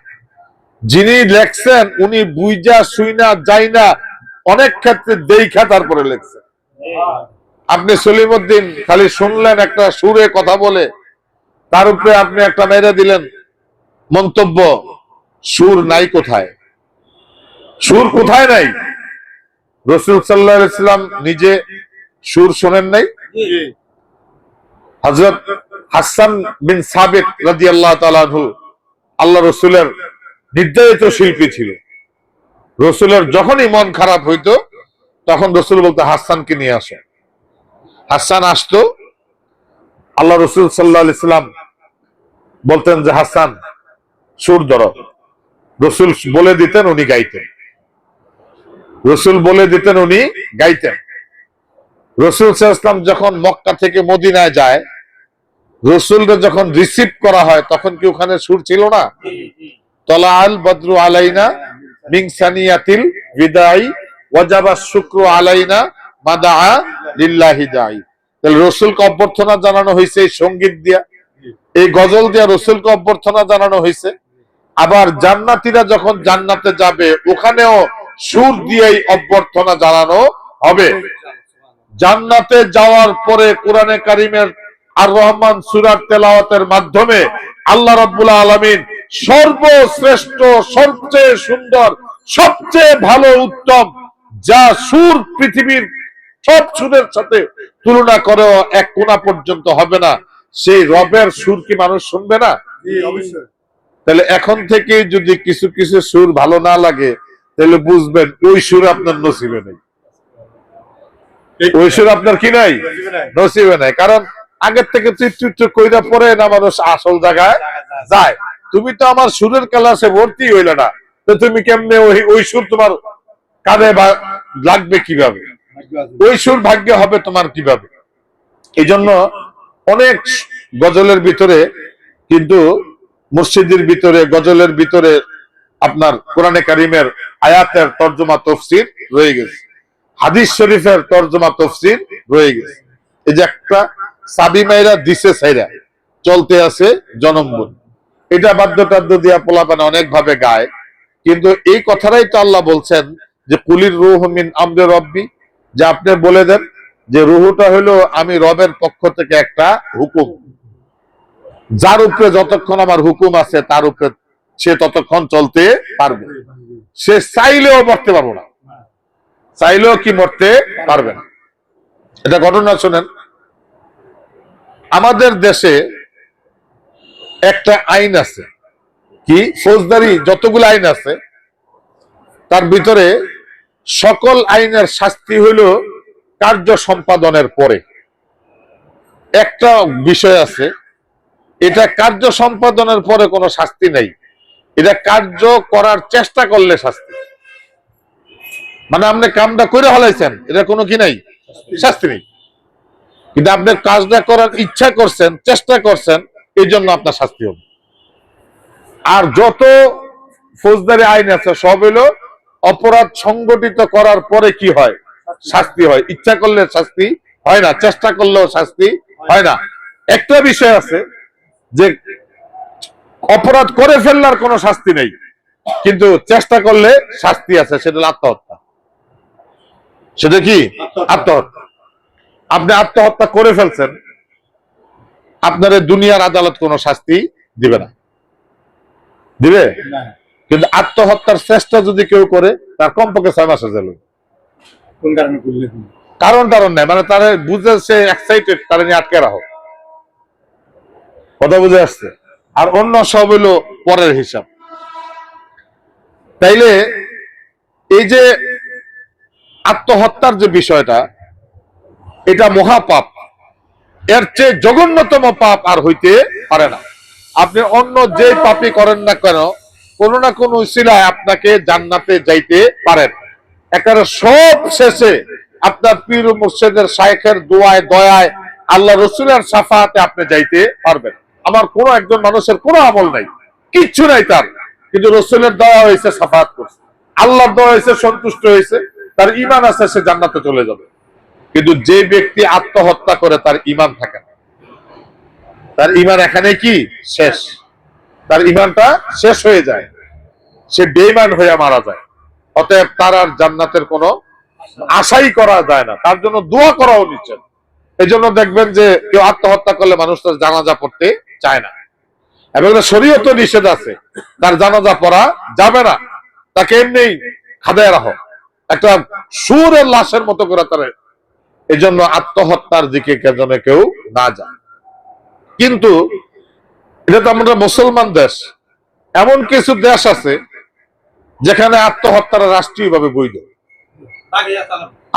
যিনি লেখছেন উনি বুইজা শুইনা যাই না, অনেক ক্ষেত্রে দেখা তারপরে লেখছেন। আপনি সলিমউদ্দিন খালি শুনলেন একটা সুরে কথা বলে, তার উপরে আপনি একটা মেরে দিলেন মন্তব্য, সুর নাই কোথায়? সুর কোথায় নাই? রাসূল সাল্লাল্লাহু আলাইহি ওয়াসাল্লাম নিজে সুর শোনেন নাই? হযরত হাসান বিন সাবিত রাদিয়াল্লাহু তাআলা আনহু আল্লাহ রাসূলের নির্ধারিত শিল্পী ছিল। রাসূলের যখনই মন খারাপ হইতো তখন রাসূল বলতো হাসানকে নিয়ে আসো। হাসান আসতো, আল্লাহ রাসূল সাল্লাল্লাহু আলাইহি ওয়াসাল্লাম বলতেন যে হাসান সুর ধরো। রাসূল বলে দিতেন, উনি গাইতেন। রাসূল বলে দিতেন, উনি গাইতেন। রাসূল সাল্লাল্লাহু আলাইহি ওয়াসাল্লাম যখন মক্কা থেকে মদিনায় যায়, রাসূলকে যখন রিসিভ করা হয় তখন কি ওখানে সুর ছিল না? তলাআল বদরু আলাইনা মিন সানিয়াতিল বিদাই ওয়াজাবা শুকরু আলাইনা মাদাআ লিল্লাহি দাই। তাহলে রাসূলকে অভ্যর্থনা জানানো হয়েছে এই সঙ্গীত দিয়া, এই গজল দিয়া রাসূলকে অভ্যর্থনা জানানো হয়েছে। আবার জান্নাতীরা যখন জান্নাতে যাবে ওখানেও সুর দিয়েই অভ্যর্থনা জানানো হবে। জান্নাতে যাওয়ার পরে কোরআনে কারিমের আর রহমান সূরার তেলাওয়াতের মাধ্যমে আল্লাহ রাব্বুল আলামিন সর্বশ্রেষ্ঠ, সবচেয়ে সুন্দর, সবচেয়ে ভালো, উত্তম যা সুর পৃথিবীর সব সুরের সাথে তুলনা করেও এক কোণা পর্যন্ত হবে না, সেই রবের সুর কি মানুষ শুনবে না? তাহলে এখন থেকে যদি কিছু কিছু সুর ভালো না লাগে তাহলে বুঝবেন ওই সুর আপনার নসিবে নেই, ওই সুর আপনার কি নাই? নসিবে নাই। কারণ আগের থেকে চিত্র কইরা পরে না মানুষ আসল জায়গায় যায়। তুমি তো আমার সুরের ক্লাসে ভর্তি হইলে না, তো তুমি কেমনে ওই সুর তোমার কানে লাগবে কিভাবে? ওই সুর ভাগ্য হবে তোমার কিভাবে? এই জন্য অনেক গজলের ভিতরে কিন্তু মুর্শিদের ভিতরে, গজলের ভিতরে আপনার কোরআনে কারিমের আয়াতের তর্জমা তফসির রয়ে গেছে, হাদিস শরীফের তর্জমা তফসির রয়ে গেছে। এই যে একটা সাবি মাইরা দিছে সাইরা চলতে আছে জনমবুল, এটা বাদ্যটাদ্য দিয়া পোলাপানে অনেক ভাবে গায়, কিন্তু এই কথাটাই তো আল্লাহ বলছেন যে কুলির রূহ মিন আমরি রব্বি, যে আপনি বলে দেন যে রুহুটা হলো আমি রবের পক্ষ থেকে একটা হুকুম, যার উপরে যতক্ষণ আমার হুকুম আছে তার উপরে সে ততক্ষণ চলতে পারবে। সে চাইলেও মরতে পারবো না, চাইলেও কি মরতে পারবে না। এটা ঘটনা শোনেন, আমাদের দেশে একটা আইন আছে, কি ফৌজদারি যতগুলো আইন আছে তার ভিতরে সকল আইনের শাস্তি হইল কার্য সম্পাদনের পরে। একটা বিষয় আছে, এটা কার্য সম্পাদনের পরে কোনো শাস্তি নেই, এটা কার্য করার চেষ্টা করলে শাস্তি। মানে আপনি কামটা করে হলাইছেন, এটা কোনো কি নাই, শাস্তি নেই। কিন্তু আপনি কাজটা করার ইচ্ছা করছেন, চেষ্টা করছেন, এই জন্য আপনার শাস্তি হবে। আর যত ফৌজদারি আইন আছে সব হলো অপরাধ সংগঠিত করার পরে কি হয়, শাস্তি হয়। ইচ্ছা করলে শাস্তি হয় না, চেষ্টা করলেও শাস্তি হয় না। একটা বিষয় আছে যে অপরাধ করে ফেললার কোনো শাস্তি নেই, কিন্তু চেষ্টা করলে শাস্তি আছে, সেটা হলো আত্মহত্যা। সেটা কি? আত্মহত্যা। আপনি আত্মহত্যা করে ফেলছেন, আপনার দুনিয়ার আদালত কোনো শাস্তি দিবে না, দিবে? কিন্তু আত্মহত্যার চেষ্টা যদি কেউ করে, তার কমপক্ষে 6 মাসের জেল। কারণ নেই, মানে তারা বুঝে সে এক্সাইটেড, তারা নিয়ে আটকে রাখো। কথা বুঝে আসছে? আর অন্য সব হইলো পরের হিসাব। তাইলে এই যে আত্মহত্যার যে বিষয়টা, এটা মহাপাপ, এর চেয়ে জঘন্যতম পাপ আর হইতে পারে না। আপনি অন্য যে পাপই করেন না কেন, কোনো না কোনো উসিলায় আপনাকে জান্নাতে যাইতে পারেন। একেবারে সব শেষে আপনার পীর ও মুর্শিদের শায়েখের দোয়ায় দয়ায় আল্লাহ রসুলের শাফাআতে আপনি যাইতে পারবেন। আমার কোনো একজন মানুষের কোনো আমল নাই, কিচ্ছু নাই তার, কিন্তু রসুলের দয়া হয়েছে, শাফাআত করছে, আল্লাহর দয়া হয়েছে, সন্তুষ্ট হয়েছে, তার ঈমান আছে, সে জান্নাতে চলে যাবে। কিন্তু যে ব্যক্তি আত্মহত্যা করে, তার ঈমান থাকে না, তার ঈমান এখানে কি শেষ, তার ঈমানটা শেষ হয়ে যায়, সে বেঈমান হয়ে মারা যায়। অতএব তার আর জান্নাতের কোনো আশাই করা যায় না, তার জন্য দোয়া করাও নিচ্ছেন। এই জন্য দেখবেন যে কেউ আত্মহত্যা করলে মানুষ তার জানাজা পড়তে চায় না, এবং শরীয়ত নিষেধ আছে, তার জানাজা পড়া যাবে না, তাকে এমনি খাদায় রাখো, একটা সুরের লাশের মতো করে তারা। এই জন্য আত্মহত্যার দিকে কেউ না যায়। কিন্তু এটা তো আমরা মুসলমান দেশ, এমন কিছু দেশ আছে যেখানে আত্মহত্যারা রাষ্ট্রীয়ভাবে বৈধ,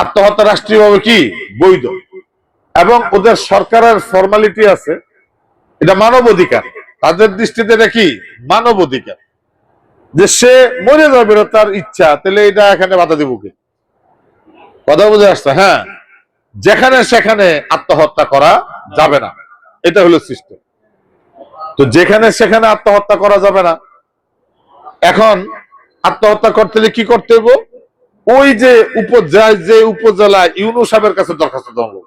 আত্মহত্যা রাষ্ট্রীয়ভাবে কি বৈধ, এবং ওদের সরকারের ফর্মালিটি আছে, এটা মানব অধিকার, তাদের দৃষ্টিতে এটা কি মানব অধিকার, যে সে মরে যাবে তার ইচ্ছা, তাহলে এটা এখানে বাধা দিব কি? কথা বুঝে আসছে? হ্যাঁ, যেখানে সেখানে আত্মহত্যা করা যাবে না, এটা হলো সিস্টেম। তো যেখানে সেখানে আত্মহত্যা করা যাবে না, এখন আত্মহত্যা করতে হলে কি করতে হবে? ওই যে উপজেলা ইউনূস সাহেবের কাছে দরখাস্ত দেওয়া হলো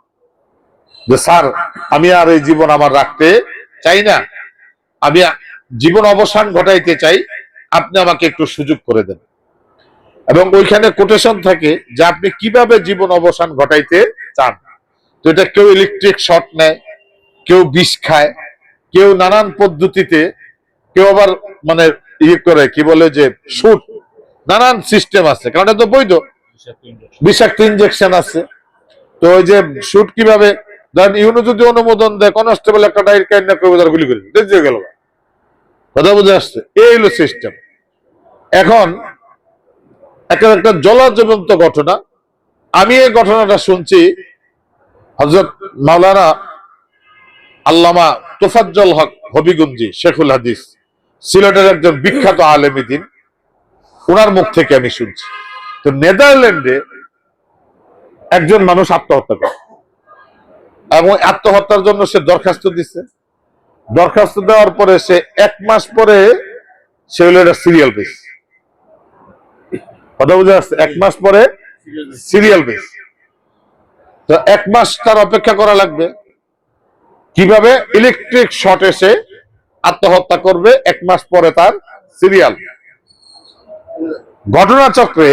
যে স্যার, আমি আর এই জীবন আমার রাখতে চাই না, আমি জীবন অবসান ঘটাইতে চাই, আপনি আমাকে একটু সুযোগ করে দেন। এবং ওইখানে কোটেশন থাকে যে আপনি কিভাবে জীবন অবসান ঘটাইতে চান। তো এটা কেউ ইলেকট্রিক শর্ট নেয়, কেউ বিষ খায়, কেউ নানান পদ্ধতিতে, কেউ আবার মানে ইয়ে করে, কি বলে যে শুট, নানান সিস্টেম আছে, কারণ এটা তো বৈধ, বিষাক্ত ইনজেকশন আছে। তো ওই যে শুট কিভাবে, ধরেন ইউনো যদি অনুমোদন দেয়, কনস্টেবল একটা ডাইর কাইন্ড গুলি করে দিয়ে গেল, কথা বুঝে আসছে? এই হলো সিস্টেম। এখন একটা জলাজীবন্ত ঘটনা, আমি এই ঘটনাটা শুনছি হযরত মাওলানা আল্লামা তোফাজ্জল হক হবিগঞ্জি শেখুল হাদিস, সিলেটের একজন বিখ্যাত আলেমী দ্বীন, ওনার মুখ থেকে আমি শুনছি। তো নেদারল্যান্ডে একজন মানুষ আত্মহত্যা করে, এবং আত্মহত্যার জন্য সে দরখাস্ত দিচ্ছে। দরখাস্ত দেওয়ার পরে সে 1 মাস পরে সে হলো এটা সিরিয়াল বেস, কথা বুঝে আসছে? 1 মাস পরে সিরিয়াল বেস। তো 1 মাস তার অপেক্ষা করা লাগবে। কিভাবে? ইলেকট্রিক শর্ট এসে আত্মহত্যা করবে, 1 মাস পরে তার সিরিয়াল। ঘটনাচক্রে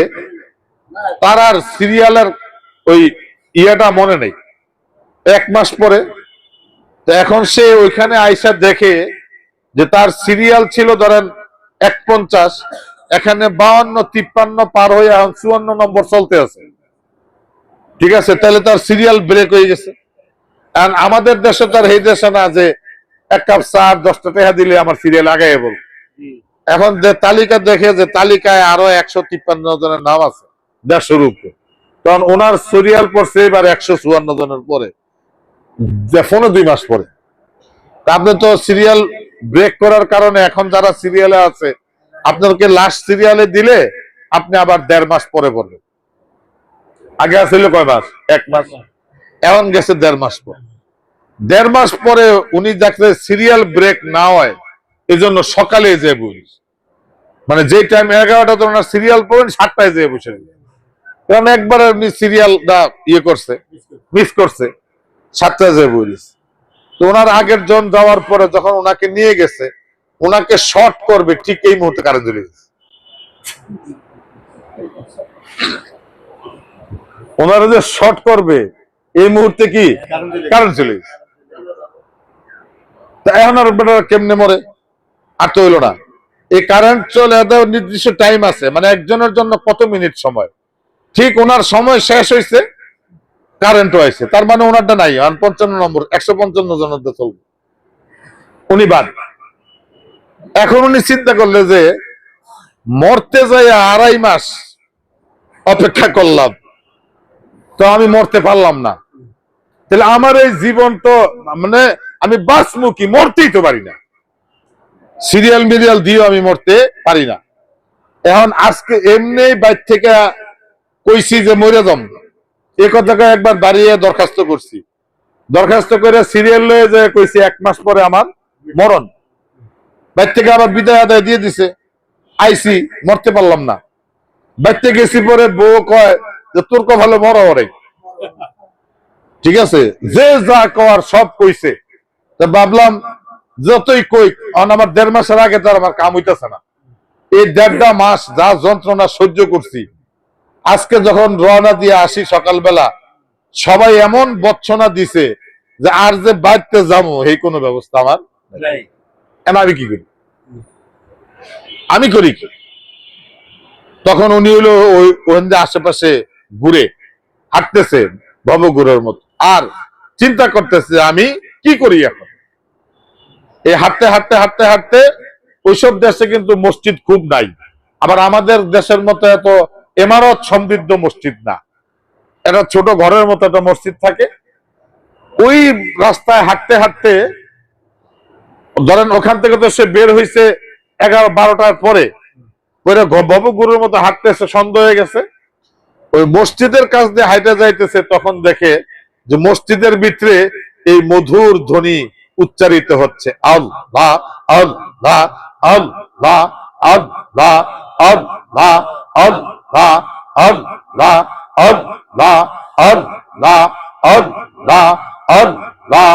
তার আর সিরিয়ালের ওই ইয়েটা মনে নেই, 1 মাস পরে। তো এখন সে ওইখানে আইসা দেখে যে তার সিরিয়াল ছিল ধরেন 150, এখানে 52, 53 পার হয়ে এখন 54 নম্বর চলতে আছে। ঠিক আছে, তাহলে তার সিরিয়াল ব্রেক হয়ে গেছে। আর আমাদের দেশে তার এই দেশে না যে 1 কাপ চা 10টা টাকা দিলে আমার সিরিয়াল আগায় বল। এখন যে তালিকা দেখে, যে তালিকায় আরো 153 জনের নাম আছে 150 উপরে, তখন ওনার সিরিয়াল পড়ছে এবার 154 জনের পরে, 2 মাস পরে। আপনি তো সিরিয়াল ব্রেক করার কারণে এখন যারা সিরিয়ালে আছে, আপনাকে লাস্ট সিরিয়ালে দিলে আপনি আবার 1.5 মাস পরে পড়বেন। আগে আসলে কয় মাস? 1 মাস, এখন গেছে 1.5 মাস পর। 1.5 মাস পরে উনি দেখলে সিরিয়াল ব্রেক না হয়, এই জন্য সকালে যে বুঝ, মানে যে টাইম 11টা তো ওনার সিরিয়াল পড়েন, 7টায় যেয়ে বসে, কারণ একবার উনি সিরিয়ালটা ইয়ে করছে, মিস করছে। 7টায় যে বলিস, তো ওনার আগের জন যাওয়ার পরে যখন ওনাকে নিয়ে গেছে, ওনাকে শর্ট করবে ঠিক এই মুহূর্তে কারেন্ট চলে গেছে। ওনারা যে শর্ট করবে এই মুহূর্তে কি কারেন্ট চলে গেছে। তা এখন আর কেমনে মরে? আর তো হইলো না। এই কারেন্ট চলে নির্দিষ্ট টাইম আছে, মানে একজনের জন্য কত মিনিট সময়, ঠিক ওনার সময় শেষ হয়েছে, কারেন্ট হয়েছে, তার মানে ওনারটা নাই, 55 নম্বর 155 জনের চলবে, উনি বাদ। এখন উনি চিন্তা করলে যে মরতে যাই 2.5 মাস অপেক্ষা করলাম, তো আমি মরতে পারলাম না, তাহলে আমার এই জীবন তো মানে আমি বাঁচমুখী, মরতেই তো পারি না, সিরিয়াল মিরিয়াল দিয়েও আমি মরতে পারি না। এখন আজকে এমনি বাইর থেকে কইছি যে মরে যাম, এ কথাকে একবার দাঁড়িয়ে দরখাস্ত করছি, দরখাস্ত করে সিরিয়াল লয়ে যে কইছি 1 মাস পরে আমার মরণ, বাইর থেকে আবার বিদায় আদায় দিয়ে দিছে, আইসি, মরতে পারলাম না। বাইতে গেছি পরে বউ কয় যে তোর ভালো মরা ওরে, ঠিক আছে, যে যা কওয়ার সব কইছে। তা ভাবলাম যতই কই, আমার 1.5 মাসের আগে তার আমার কাম হইতেছে না, এই 1.5 মাস যা যন্ত্রণা সহ্য করছি, আজকে যখন রওনা দিয়ে আসি সকালবেলা, সবাই এমন বচ্ছনা দিছে যে আর যে বাড়তে যাবো এই কোনো ব্যবস্থা আমার নাই। আমি কি করি? আমি করি কি? তখন উনি হলো ওই আশেপাশে ঘুরে হাঁটতেছে ভবঘুরের মতো, আর চিন্তা করতেছে আমি কি করি এখন। এই হাঁটতে হাঁটতে হাঁটতে হাঁটতে, ওইসব দেশে কিন্তু মসজিদ খুব নাই, আবার আমাদের দেশের মতো এত ইমারত সমৃদ্ধ মসজিদ না, একটা ছোট ঘরের মতো একটা মসজিদ থাকে। ওই রাস্তায় হাঁটতে হাঁটতে, ধরেন ওখান থেকে তো সে বের হয়েছে 11-12টার পরে, ভবগুরুর মতো হাঁটতেছে, সন্ধ্যা হয়ে গেছে, ওই মসজিদের কাছ দিয়ে হাইটে যাইতেছে, তখন দেখে যে মসজিদের ভিতরে এই মধুর ধ্বনি উচ্চারিত হচ্ছে, আল্লাহ আল্লাহ আল্লাহ আল্লাহ আল্লাহ আল্লাহ আল্লাহ আল্লাহ আল্লাহ আল্লাহ আল্লাহ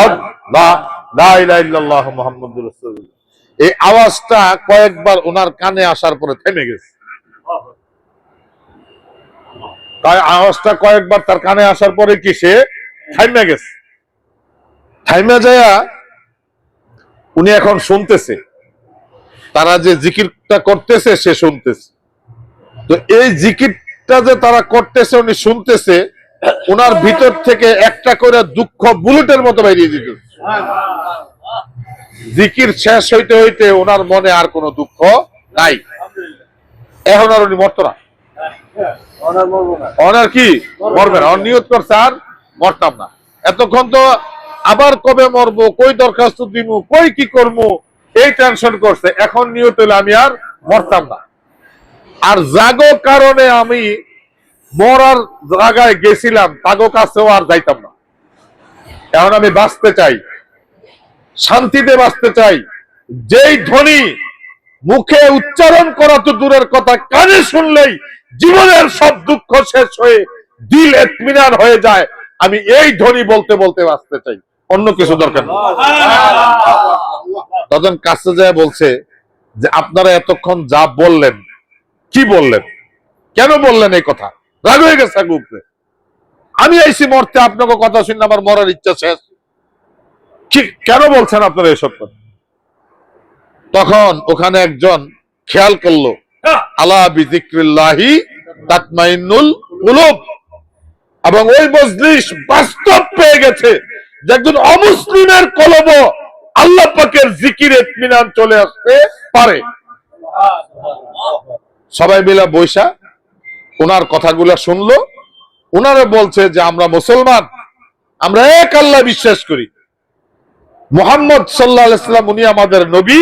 আল্লাহ লা ইলাহা ইল্লাল্লাহ মুহাম্মাদুর রাসূলুল্লাহ। এই আওয়াজটা কয়েকবার ওনার কানে আসার পরে থেমে গেছে। তাই আওয়াজটা কয়েকবার তার কানে আসার পরে কি সে থাইমা গেছে। থাইমা যায়া উনি এখন শুনতেছে, তারা যে জিকিরটা করতেছে সে শুনতেছে। তো এই জিকিরটা যে তারা করতেছে উনি শুনতেছে, ওনার ভিতর থেকে একটা করে দুঃখ বুলেটের মতো বেরিয়ে যেতেছে। জিকির শেষ হইতে হইতে ওনার মনে আর কোনো দুঃখ নাই। এখন আর উনি মরত না, অনার কি মরবে না, নিয়ত করছে আর মরতাম না। এতক্ষণ তো আবার কবে মরবো, কই দরখাস্ত দিব, কই কি করবো, এই টেনশন করছে। এখন নিয়ত হইলে আমি আর মরতাম না, আর জাগো কারণে আমি মরার জায়গায় গেছিলাম, তাগো কাছেও আর যাইতাম না। এখন আমি বাঁচতে চাই, শান্তিতে বাঁচতে চাই। যেই ধ্বনি মুখে উচ্চারণ করা তো দূরের কথা, কানে শুনলেই জীবনের সব দুঃখ শেষ হয়ে দিল ইতমিনান হয়ে যায়। আমি এই ধ্বনি বলতে বলতে বাঁচতে চাই, অন্য কিছু দরকার নেই। তখন কাছে যায় বলছে যে আপনারা এতক্ষণ যা বললেন, কি বললেন, কেন বললেন এই কথা? রাগ হয়ে গেছে উপরে। আমি আইসি মরতে, আপনাকে কথা শুনে আমার মরার ইচ্ছা শেষ, কি কেন বলছেন আপনারা এসব কথা? তখন ওখানে একজন খেয়াল করলো, আলা বিযিকরিল্লাহি তাতমাইন্নুল কুলুব, এবং ওই মজলিস বাস্তব পেয়ে গেছে যে একজন অমুসলিমের কলবও আল্লাহ পাকের জিকিরে ইতমিনান চলে আসতে পারে। সবাই মিলে বৈশা ওনার কথাগুলো শুনলো। ওনারা বলছে যে আমরা মুসলমান, আমরা এক আল্লাহ বিশ্বাস করি, মুহাম্মদ সাল্লাল্লাহু আলাইহি ওয়াসাল্লাম উনি আমাদের নবী,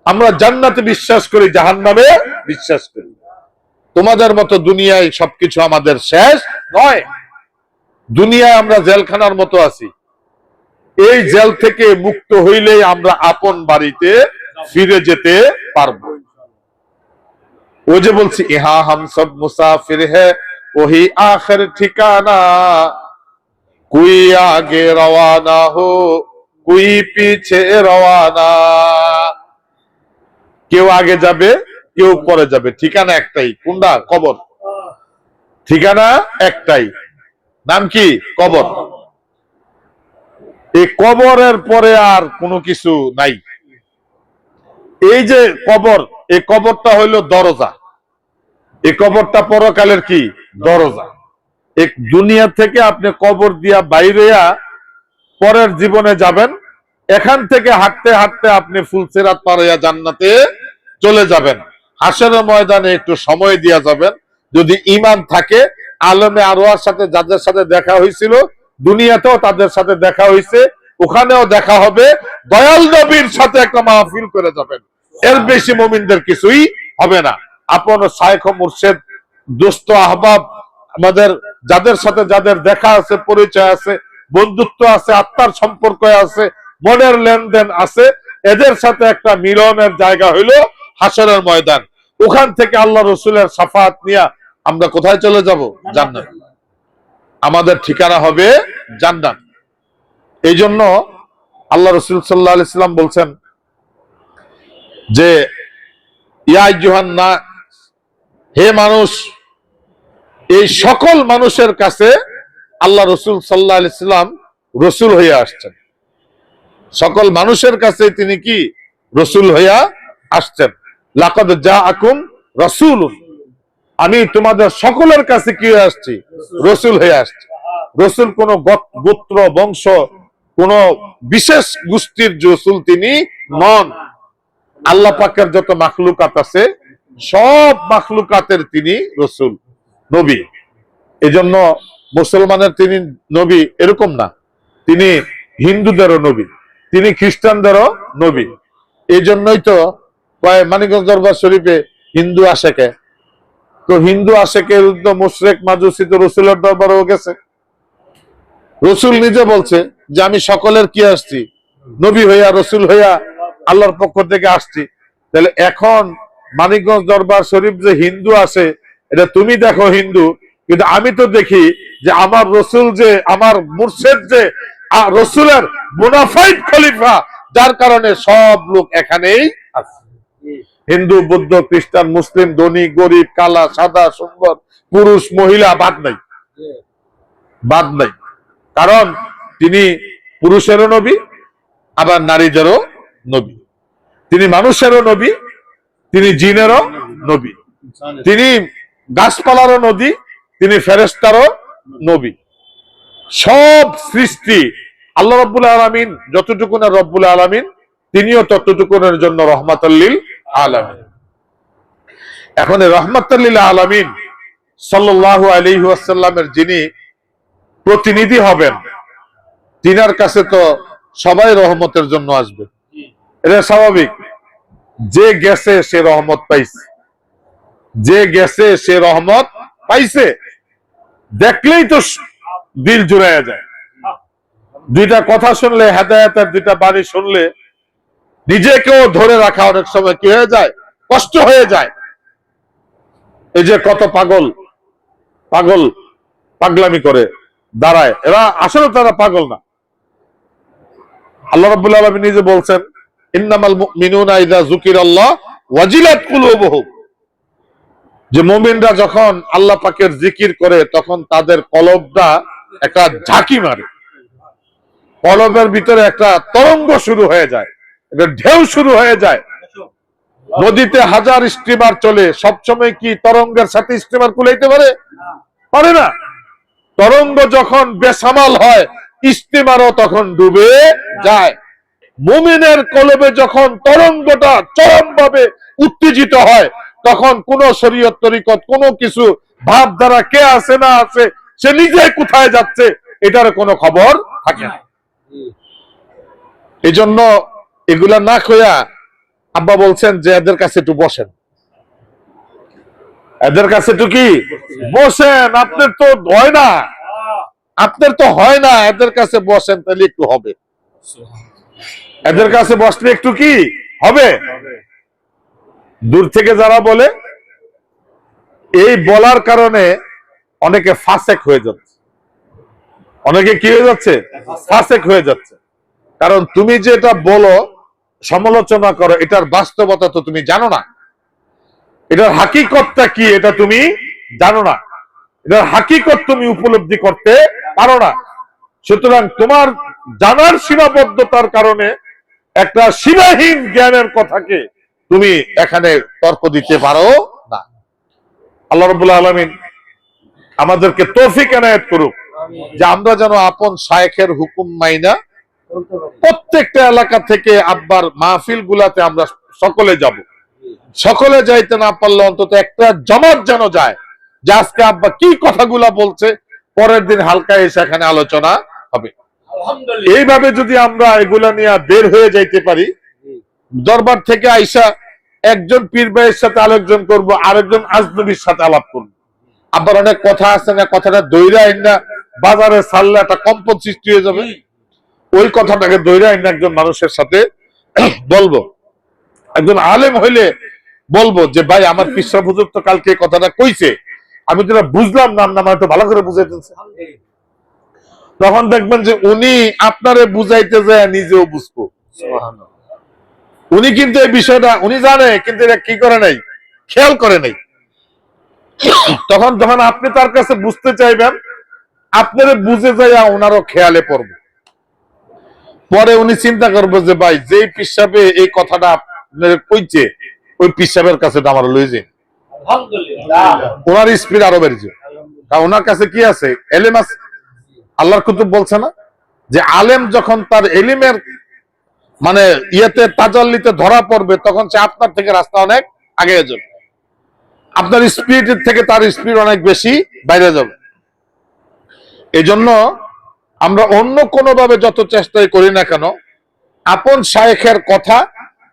আমরা জান্নাতে বিশ্বাস করি, জাহান্নামে বিশ্বাস করি। তোমাদের মতো দুনিয়ায় সবকিছু আমাদের শেষ নয়, দুনিয়ায় আমরা জেলখানার মতো আছি, এই জেল থেকে মুক্ত হইলেই আমরা আপন বাড়িতে ফিরে যেতে পারবো। ও যে বলছি ইহা হাম সব মুসাফির হ্যায় ওহি আখির ঠিকানা, কুই আগে রওয়ানা হো কুই পিছে রওয়ানা। কেউ আগে যাবে কেউ পরে যাবে, ঠিকানা একটাই। কোনটা? কবর। ঠিকানা একটাই, নাম কি? কবর। এই কবরের পরে আর কোনো কিছু নাই। এই যে কবর, এই কবরটা হইল দরজা। এই কবরটা পরকালের কি? দরজা। এক দুনিয়া থেকে আপনি কবর দিয়া বাইরে পরের জীবনে যাবেন। এখান থেকে হাঁটতে হাঁটতে আপনি ফুলসিরাত পার হইয়া জান্নাতে চলে যাবেন। হাসরের ময়দানে একটু সময় দিয়া যাবেন। যদি ঈমান থাকে, আলমে আরওয়ার সাথে যাদের সাথে দেখা হয়েছিল দুনিয়াতেও তাদের সাথে দেখা হয়েছে, ওখানেও দেখা হবে। দয়াল নবীর সাথে একটা মাহফিল করে যাবেন। এর বেশি মুমিনদের কিছুই হবে না। আপন শায়েখ মুর্শিদ, দোস্ত আহবাব, আমাদের যাদের সাথে যাদের দেখা আছে, পরিচয় আছে, বন্ধুত্ব আছে, আত্মার সম্পর্ক আছে, মনের লেনদেন আছে, এদের সাথে একটা মিলনের জায়গা হইলো হাসরের ময়দান। ওখান থেকে আল্লাহ রসুলের শাফাআত নিয়ে আমরা কোথায় চলে যাব? জান্নাত। আমাদের ঠিকানা হবে জান্নাত। এই জন্য আল্লাহ রসুল সাল্লাল্লাহু আলাইহি সাল্লাম বলছেন যে ইয়া আইয়ুহান নাস, হে মানুষ, এই সকল মানুষের কাছে আল্লাহ রসুল সাল্লাল্লাহু আলাইহি সাল্লাম রসুল হইয়া আসছেন। সকল মানুষের কাছে তিনি কি? রসুল হইয়া আসছেন। লাকাদ জাআকুম রাসূলুন, আমি তোমাদের সকলের কাছে কি হয়ে আসছি? রসুল হয়ে আসছি। রসুল কোন গোত্র বংশ কোন বিশেষ গোষ্ঠীর রসুল তিনি নন। আল্লাহ পাকের যত মাখলুকাত আছে সব মাখলুকাতের তিনি রসুল, নবী। এজন্য মুসলমানের তিনি নবী এরকম না, তিনি হিন্দুদেরও নবী, তিনি খ্রিস্টানদেরও নবী। এই জন্যই তো মানিকগঞ্জ দরবার শরীফে হিন্দু আশেকে, তো হিন্দু আশেকের বিরুদ্ধে মুশরিক মাজুসি তো রসুলের দরবারেও গেছে। রসুল নিজে বলছে যে আমি সকলের কি আসছি? নবী হইয়া, রসুল হইয়া আল্লাহর পক্ষ থেকে আসছি। তাহলে এখন মানিকগঞ্জ দরবার শরীফ যে হিন্দু আসে, এটা তুমি দেখো হিন্দু, কিন্তু আমি তো দেখি যে আমার রসুল, যে আমার মুর্শিদ, যে রসুলের বোনাফাইড খলিফা, যার কারণে সব লোক এখানেই আছে। হিন্দু, বৌদ্ধ, খ্রিস্টান, মুসলিম, ধনী, গরিব, কালা, সাদা, সুন্দর, পুরুষ, মহিলা, বাদ নাই, বাদ নাই। কারণ তিনি পুরুষেরও নবী, আবার নারীদেরও নবী। তিনি মানুষেরও নবী, তিনি জিনেরও নবী, তিনি গাছপালারও নবী, তিনি ফেরেশতারও নবী। সব সৃষ্টি আল্লাহ রাব্বুল আলামিন যতটুকুনের রব্বুল আলামিন, তিনিও ততটুকুনের জন্য রহমাতুল লিল আলামিন। এখন রহমাতুল লিল আলামিন সাল্লাল্লাহু আলাইহি ওয়াসাল্লামের যিনি প্রতিনিধি হবেন, তিনার কাছে তো সবাই রহমতের জন্য আসবে, এটা স্বাভাবিক। যে গেছে সে রহমত পাইছে, যে গেছে সে রহমত পাইছে। দেখলেই তো দিল জুড়াইয়া যায়। দুইটা কথা শুনলে, হেদায়েতের দুইটা বাণী শুনলে নিজেকেও ধরে রাখা অনেক সময় কি হয়ে যায়? কষ্ট হয়ে যায়। এই যে কত পাগল পাগল পাগলামি করে দাঁড়ায়, এরা আসলে তারা পাগল না। আল্লাহ রাব্বুল আলামিন নিজে বলছেন, ইন্নামাল মুমিনুনা ইযা যুকিরাল্লাহ ওয়াজিলাত কুলুবুহুম, যে মুমিনরা যখন আল্লাহ পাকের জিকির করে তখন তাদের কলবটা একটা ঝাঁকি মারে, কলবের ভিতরে একটা তরঙ্গ শুরু হয়ে যায়, একটা ঢেউ শুরু হয়ে যায়। নদীতে হাজার স্টিমার চলে, সবসময় কি তরঙ্গের সাথে স্টিমার কুলাইতে পারে? পারে না। তরঙ্গ যখন বেসামাল হয়, স্টিমারও তখন ডুবে যায়। মুমিনের কলবে যখন তরঙ্গটা চরমভাবে উত্তেজিত হয়, তখন কোন শরীয়ত তরিকত, কোনো কিছু ভাব দ্বারা কে আছে না আছে, সে নিজে কোথায় যাচ্ছে এটার কোনো খবর থাকে না। এই জন্য এগুলা না কইয়া আব্বা বলছেন যে এদের কাছে একটু বসেন, এদের কাছে একটু কি বসেন। আপনার তো হয় না, আপনার তো হয় না, এদের কাছে বসেন, তাহলে একটু হবে। এদের কাছে বসলে একটু কি হবে? দূর থেকে যারা বলে, এই বলার কারণে অনেকে ফাসেক হয়ে যাচ্ছে। অনেকে কি হয়ে যাচ্ছে, ফাসেক হয়ে যাচ্ছে। কারণ তুমি যেটা বলো, সমালোচনা করো, এটার বাস্তবতা তো তুমি জানো না, এটার হাকিকতটা কি এটা তুমি জানো না, এটার হাকিকত তুমি উপলব্ধি করতে পারো না। সুতরাং তোমার জানার সীমাবদ্ধতার কারণে একটা সীমাহীন জ্ঞানের কথাকে তুমি এখানে তর্ক দিতে পারো না। আল্লাহ রাব্বুল আলামিন আমাদেরকে তৌফিক এনায়েত করুক যে আমরা যেন আপন শায়েখের হুকুম মাইনা প্রত্যেকটা এলাকা থেকে আব্বার মাহফিল গুলাতে আমরা সকলে যাব। সকলে যাইতে না পারলে অন্তত একটা জমাত যেন যায়, যে আজকে আব্বা কি কথাগুলা বলছে, পরের দিন হালকা এসে এখানে আলোচনা হবে। এইভাবে যদি আমরা এগুলা নিয়ে বের হয়ে যাইতে পারি, দরবার থেকে আইসা একজন পীর ভাইয়ের সাথে আলোচন করব, আরেকজন আজনবীর সাথে আলাপ করব। আবার অনেক কথা আছে না, কথাটা দৈরা আইনা বাজারে ছাড়লে একটা কম্পন সৃষ্টি হয়ে যাবে, ওই কথাটাকে দৈরা আইনা একজন মানুষের সাথে বলবো। একজন আলেম হইলে বলবো যে ভাই আমার পিসা হুজুর তো কালকে কথাটা কইছে, আমি যেটা বুঝলাম না, আমার একটু ভালো করে বুঝাইতেছে। তখন দেখবেন যে উনি আপনারে বুঝাইতে যায় নিজেও বুঝবো। উনি কিন্তু এই বিষয়টা উনি জানে, কিন্তু এটা কি করে নাই, খেয়াল করে নাই। তখন যখন আপনি তার কাছে বুঝতে চাইবেন, আপনারে বুঝে যাইয়া ওনারও খেয়ালে পড়বে। পরে উনি চিন্তা করবো যে ভাই যে পিসাবে এই কথাটা কইছে, ওই পিসাবের কাছে আমার লই যে ওনার স্পিড আরো বেড়েছে। কারণ ওনার কাছে কি আছে, এলেম আছে। আল্লাহর কুতুব বলছে না যে আলেম যখন তার এলিমের মানে ইয়েতে তাজাল্লিতে ধরা পড়বে, তখন সে আপনার থেকে রাস্তা অনেক আগে যাবে, আপনার স্পিড থেকে তার স্পিড অনেক বেশি বাইরে যাবে। এই জন্য আমরা অন্য কোনো ভাবে যত চেষ্টাই করি না কেন, আপন শায়েখের কথা,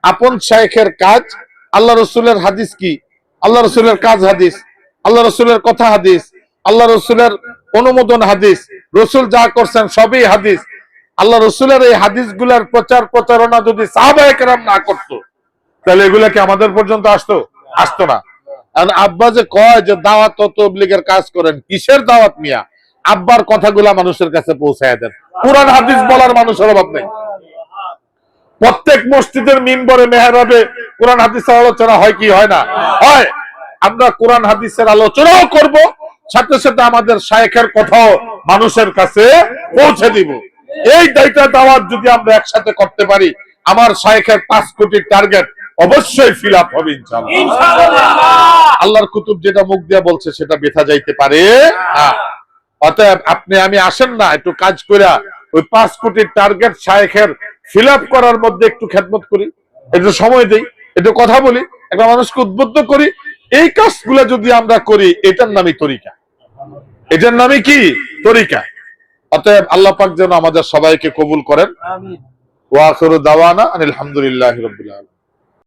আপন শায়েখের কাজ, আল্লাহ রসুলের হাদিস কি, আল্লাহ রসুলের কাজ হাদিস, আল্লাহ রসুলের কথা হাদিস, আল্লাহ রসুলের অনুমোদন হাদিস, রসুল যা করছেন সবই হাদিস। আল্লাহ রসুলের এই হাদিস গুলার প্রচার প্রচারণা যদি সাহাবায়ে কেরাম না করতো, তাহলে এগুলা কি আমাদের পর্যন্ত আসতো না। আব্বা যে কয় যে দাওয়াত ও তাবলীগের কাজ করেন, কিসের দাওয়াত মিয়া? আব্বার কথাগুলা মানুষের কাছে পৌঁছায় দেন। কুরআন হাদিস বলার মানুষের অভাব নেই। প্রত্যেক মসজিদের মিম্বরে মেহরাবে কোরআন হাদিসের আলোচনা হয় কি হয় না? হয়। আমরা কোরআন হাদিসের আলোচনাও করব, সাথে সাথে আমাদের শায়েখের কথাও মানুষের কাছে পৌঁছে দিব। এই দুইটা দাওয়াত যদি আমরা একসাথে করতে পারি, আমার শায়েখের 5 কোটির টার্গেট অবশ্যই ফিল আপ হবে ইনশাআল্লাহ। আল্লাহর কুতুব যেটা মুখ দিয়ে বলছে সেটা বেথা যাইতে পারে না। অতএব আপনি আমি আসেন না, একটু কাজ করে ওই 5 কোটির টার্গেট শায়েখের ফিল আপ করার মধ্যে একটু খেদমত করি, একটু সময় দেই, একটু কথা বলি, একটা মানুষকে উদ্বুদ্ধ করি। এই কাজগুলো যদি আমরা করি, এটার নামই তরিকা, এটার নামই কি তরিকা। অতএব আল্লাহ পাক যেন আমাদের সবাইকে কবুল করেন। ওয়া আখিরু দাওয়ানা আলহামদুলিল্লাহি রাব্বিল আলামিন।